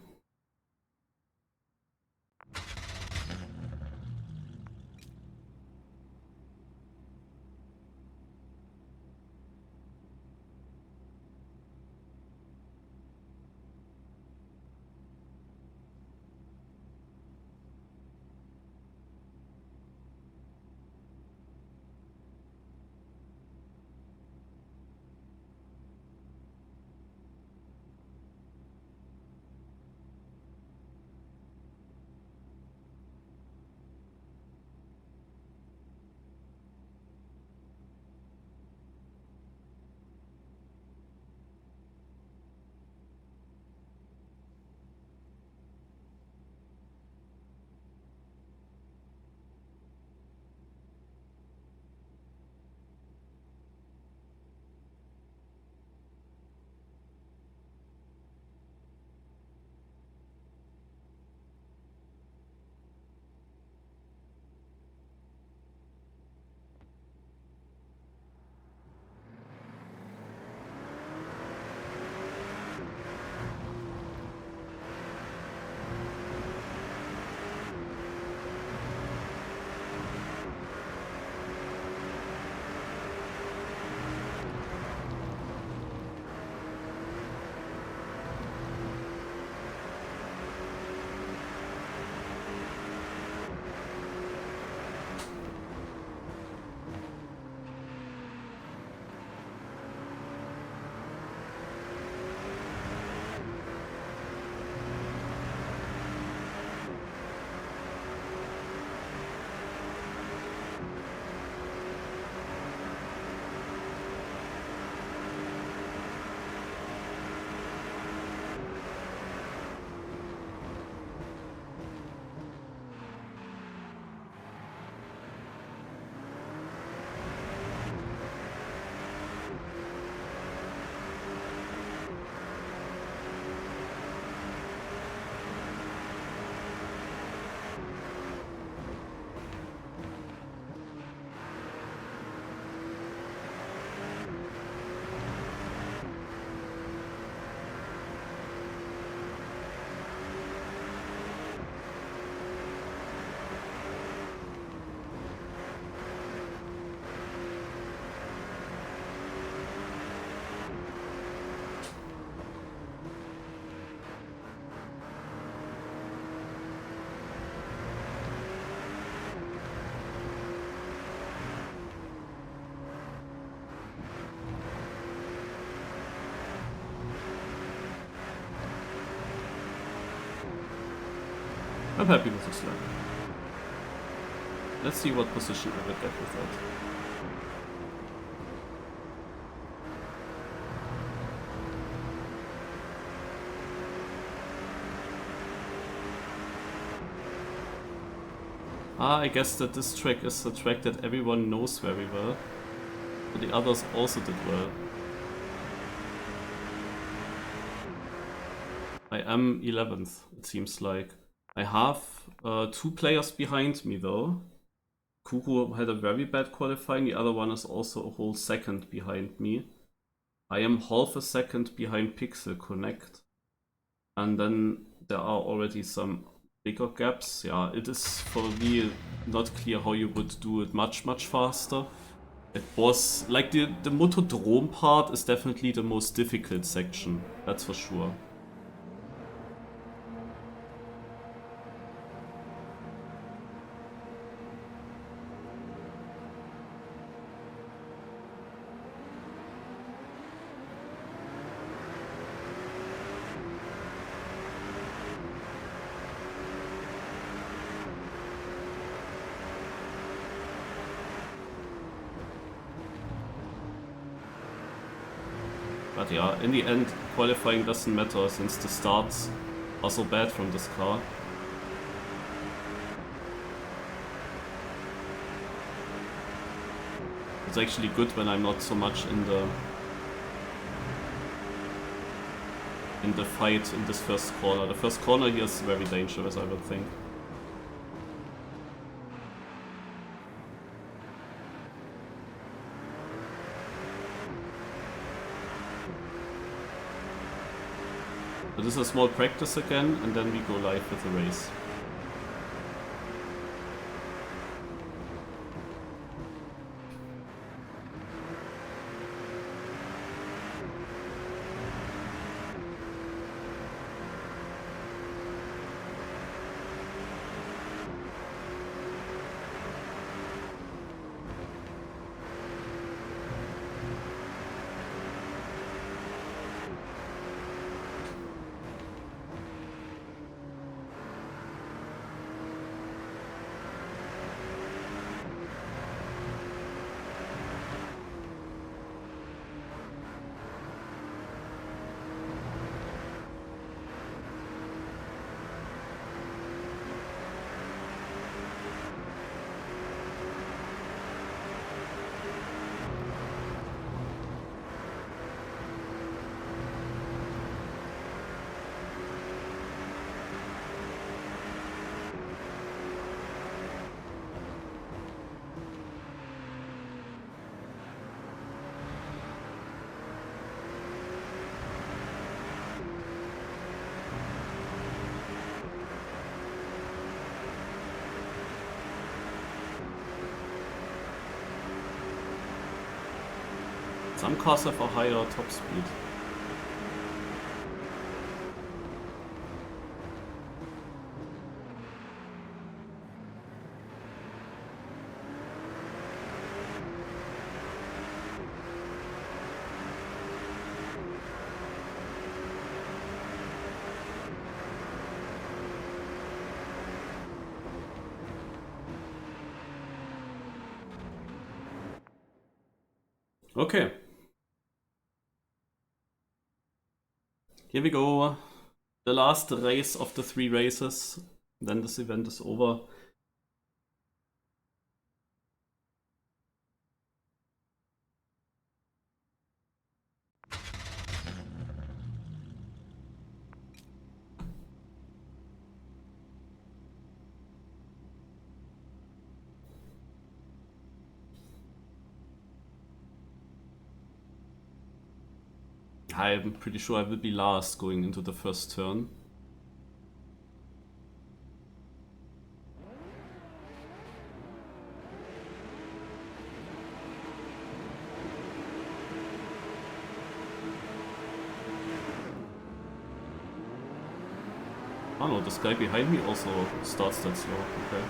I'm happy with this lap. Let's see what position I will get with that. I guess that this track is a track that everyone knows very well, but the others also did well. I am 11th, it seems like. I have 2 players behind me though. Kuku had a very bad qualifying, the other one is also a whole second behind me. I am half a second behind Pixel Connect. And then there are already some bigger gaps. Yeah, it is for me not clear how you would do it much faster. It was like the Motodrome part is definitely the most difficult section, that's for sure. But yeah, in the end, qualifying doesn't matter since the starts are so bad from this car. It's actually good when I'm not so much in the fight in this first corner. The first corner here is very dangerous, I would think. So this is a small practice again, and then we go live with the race. Some cars have a higher top speed. Okay. Here we go. The last race of the 3 races. Then this event is over. I'm pretty sure I will be last going into the first turn. Oh no, this guy behind me also starts that slow. Okay.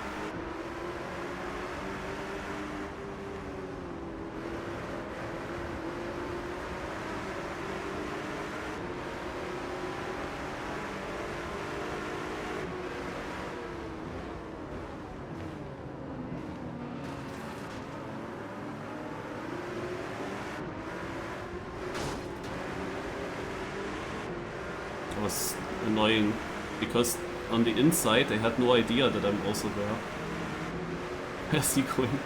That was annoying because on the inside they had no idea that I'm also there. Where's he going?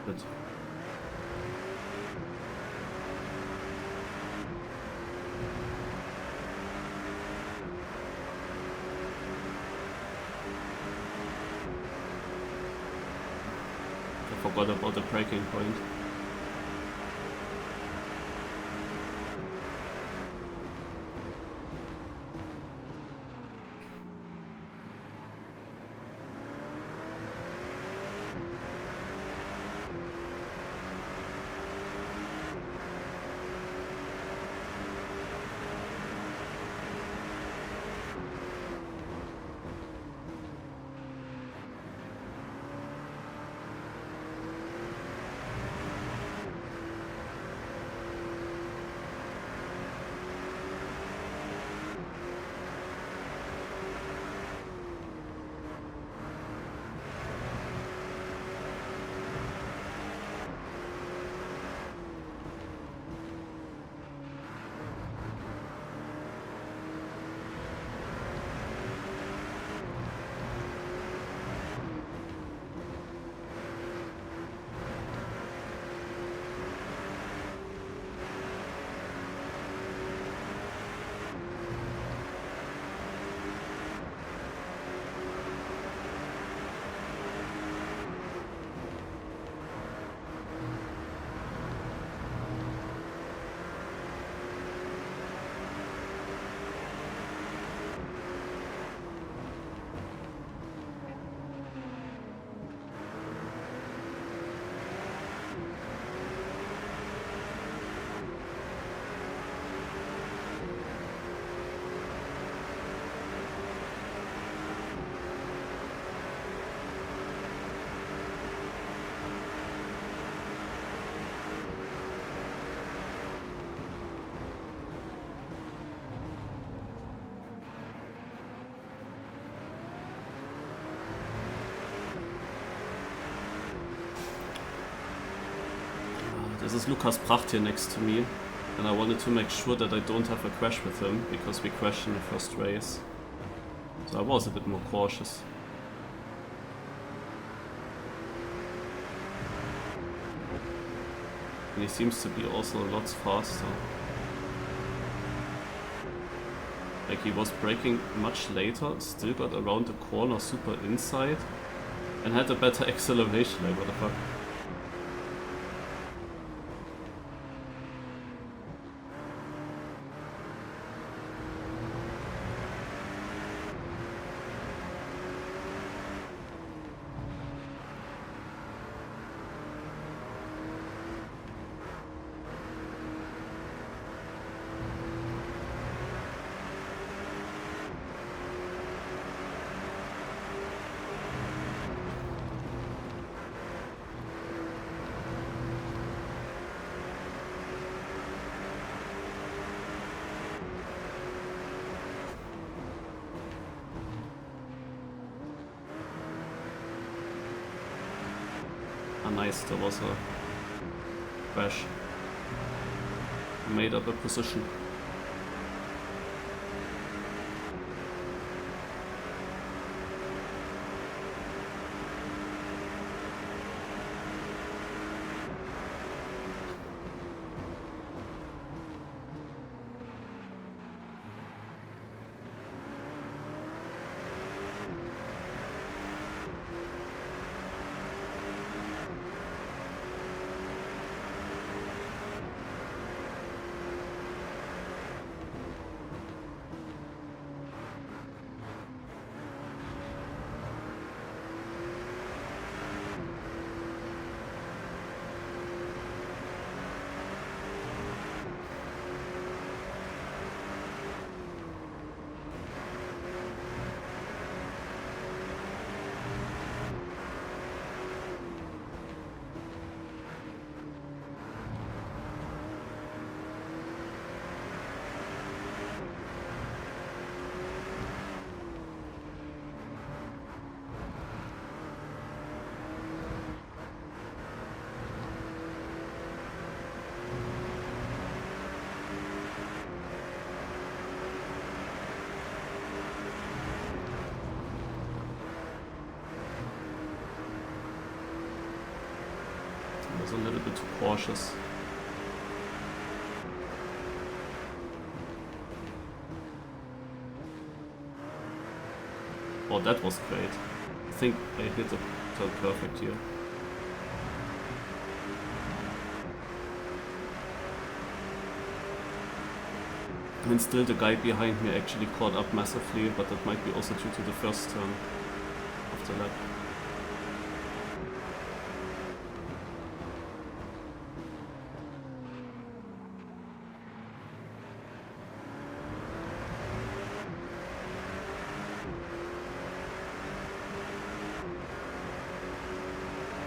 Good. I forgot about the braking point. This is Lukas Pracht here next to me, and I wanted to make sure that I don't have a crash with him, because we crashed in the first race. So I was a bit more cautious. And he seems to be also a lot faster. Like, he was braking much later, still got around the corner super inside, and had a better acceleration, like what the fuck. Nice, there was a crash. Made up a position. A little bit too cautious. Oh, that was great. I think I hit the turn perfect here. And still the guy behind me actually caught up massively, but that might be also due to the first turn of the lap.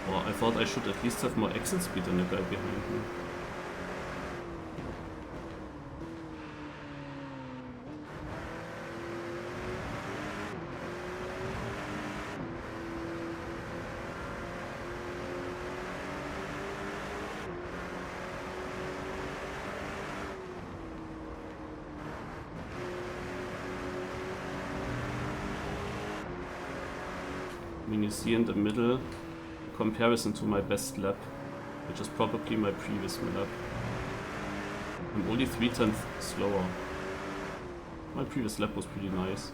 Well, I thought I should at least have more exit speed than the guy behind me. I mean, you see in the middle comparison to my best lap, which is probably my previous lap. I'm only 3/10 slower. My previous lap was pretty nice.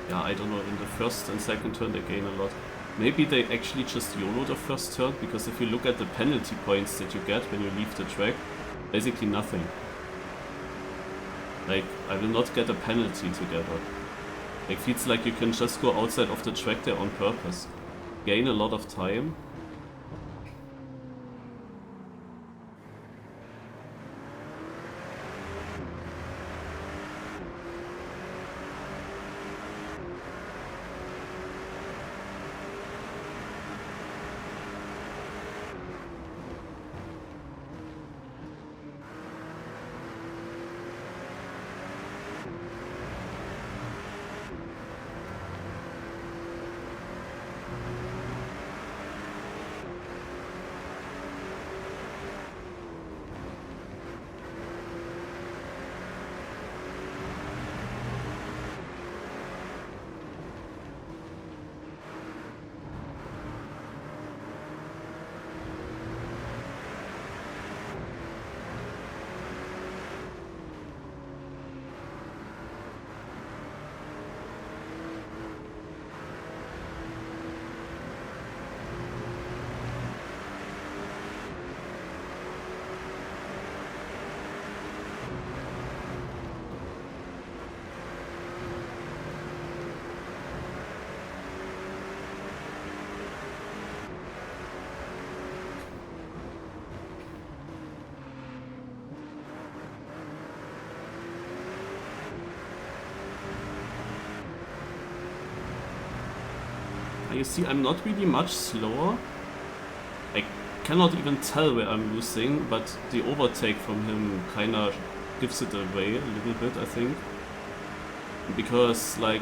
Yeah, I don't know, in the first and second turn they gain a lot. Maybe they actually just YOLO the first turn, because if you look at the penalty points that you get when you leave the track, basically nothing. Like, I will not get a penalty together. It feels like you can just go outside of the track there on purpose. Gain a lot of time. You see, I'm not really much slower. I cannot even tell where I'm losing, but the overtake from him kinda gives it away a little bit, I think. Because, like,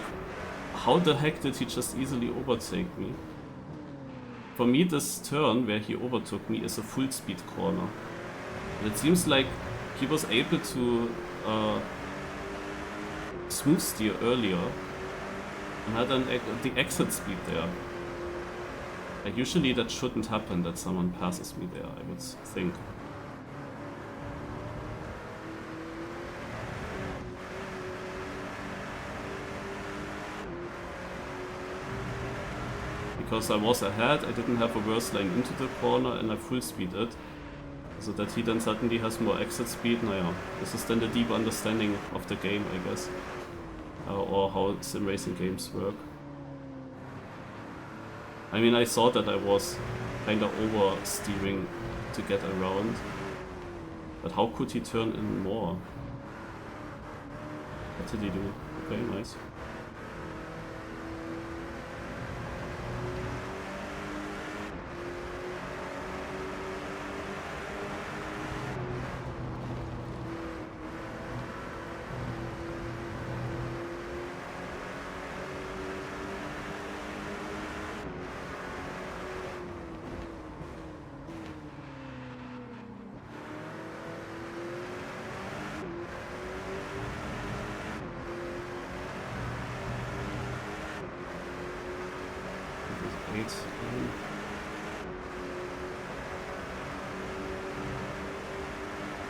how the heck did he just easily overtake me? For me, this turn where he overtook me is a full speed corner. And it seems like he was able to smooth steer earlier and had the exit speed there. Like, usually that shouldn't happen, that someone passes me there, I would think. Because I was ahead, I didn't have a worse line into the corner and I full speeded. So that he then suddenly has more exit speed. Naja, this is then the deep understanding of the game, I guess. Or how sim racing games work. I mean, I saw that I was kinda oversteering to get around. But how could he turn in more? What did he do? Okay, nice. 8.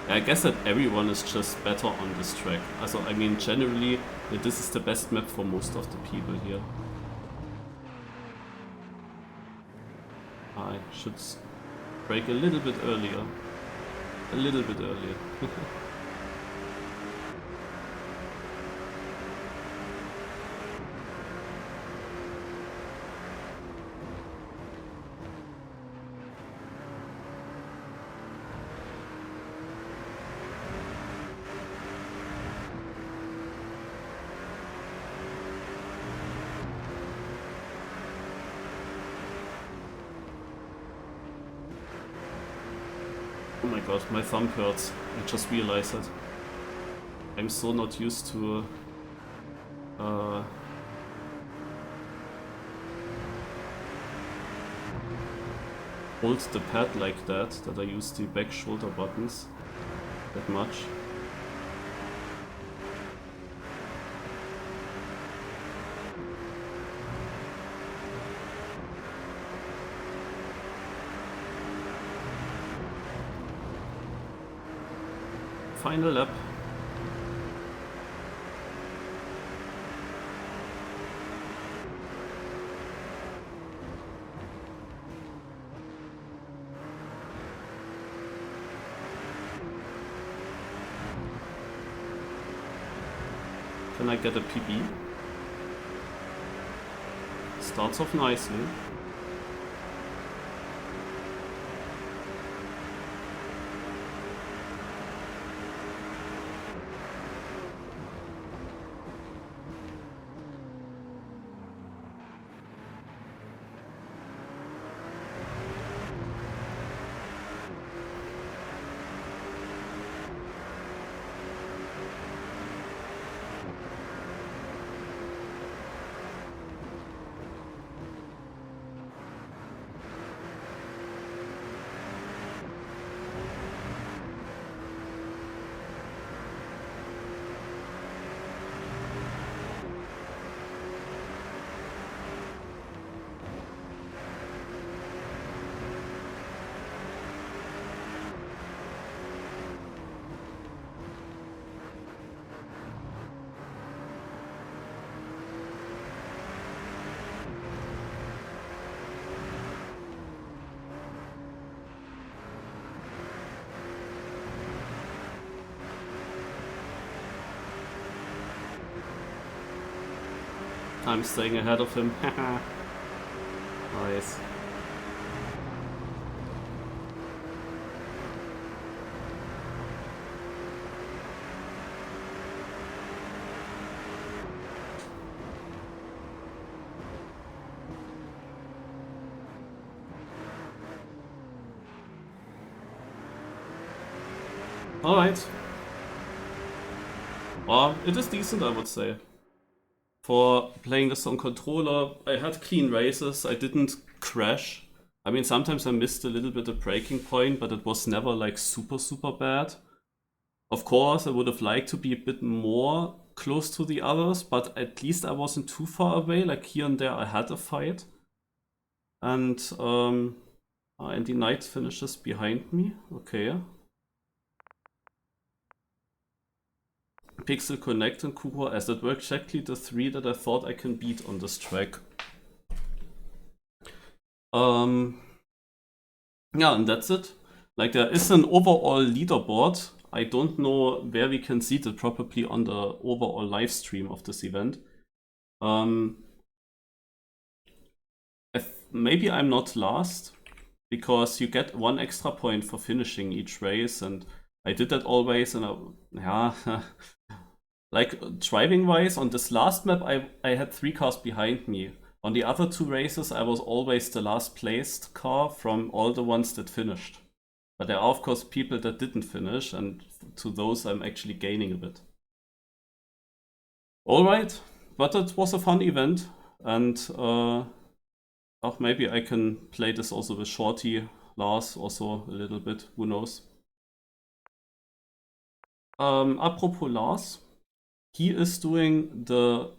I guess that everyone is just better on this track. Also, I mean, generally, this is the best map for most of the people here. I should brake a little bit earlier. A little bit earlier. Oh my god, my thumb hurts. I just realized it. I'm so not used to hold the pad like that I use the back shoulder buttons that much. Final lap. Can I get a PB? Starts off nicely. I'm staying ahead of him. Nice. Alright. Well, it is decent, I would say. For playing this on controller, I had clean races, I didn't crash. I mean, sometimes I missed a little bit of braking point, but it was never like super bad. Of course, I would have liked to be a bit more close to the others, but at least I wasn't too far away. Like here and there I had a fight. And Andy Knight finishes behind me. Okay. Pixel Connect and Kuro S. That were exactly the three that I thought I can beat on this track. Yeah, and that's it. Like there is an overall leaderboard. I don't know where we can see it, probably on the overall live stream of this event. Maybe I'm not last, because you get 1 extra point for finishing each race, and I did that always, and yeah. Like, driving-wise, on this last map, I had 3 cars behind me. On the other 2 races, I was always the last placed car from all the ones that finished. But there are, of course, people that didn't finish, and to those I'm actually gaining a bit. Alright, but it was a fun event, and maybe I can play this also with Shorty, Lars, also a little bit, who knows. Apropos Lars. He is doing the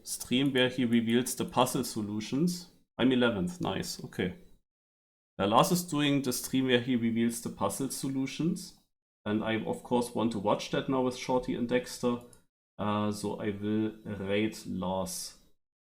stream where he reveals the puzzle solutions. I'm 11th, nice, okay. Lars is doing the stream where he reveals the puzzle solutions. And I, of course, want to watch that now with Shorty and Dexter. So I will rate Lars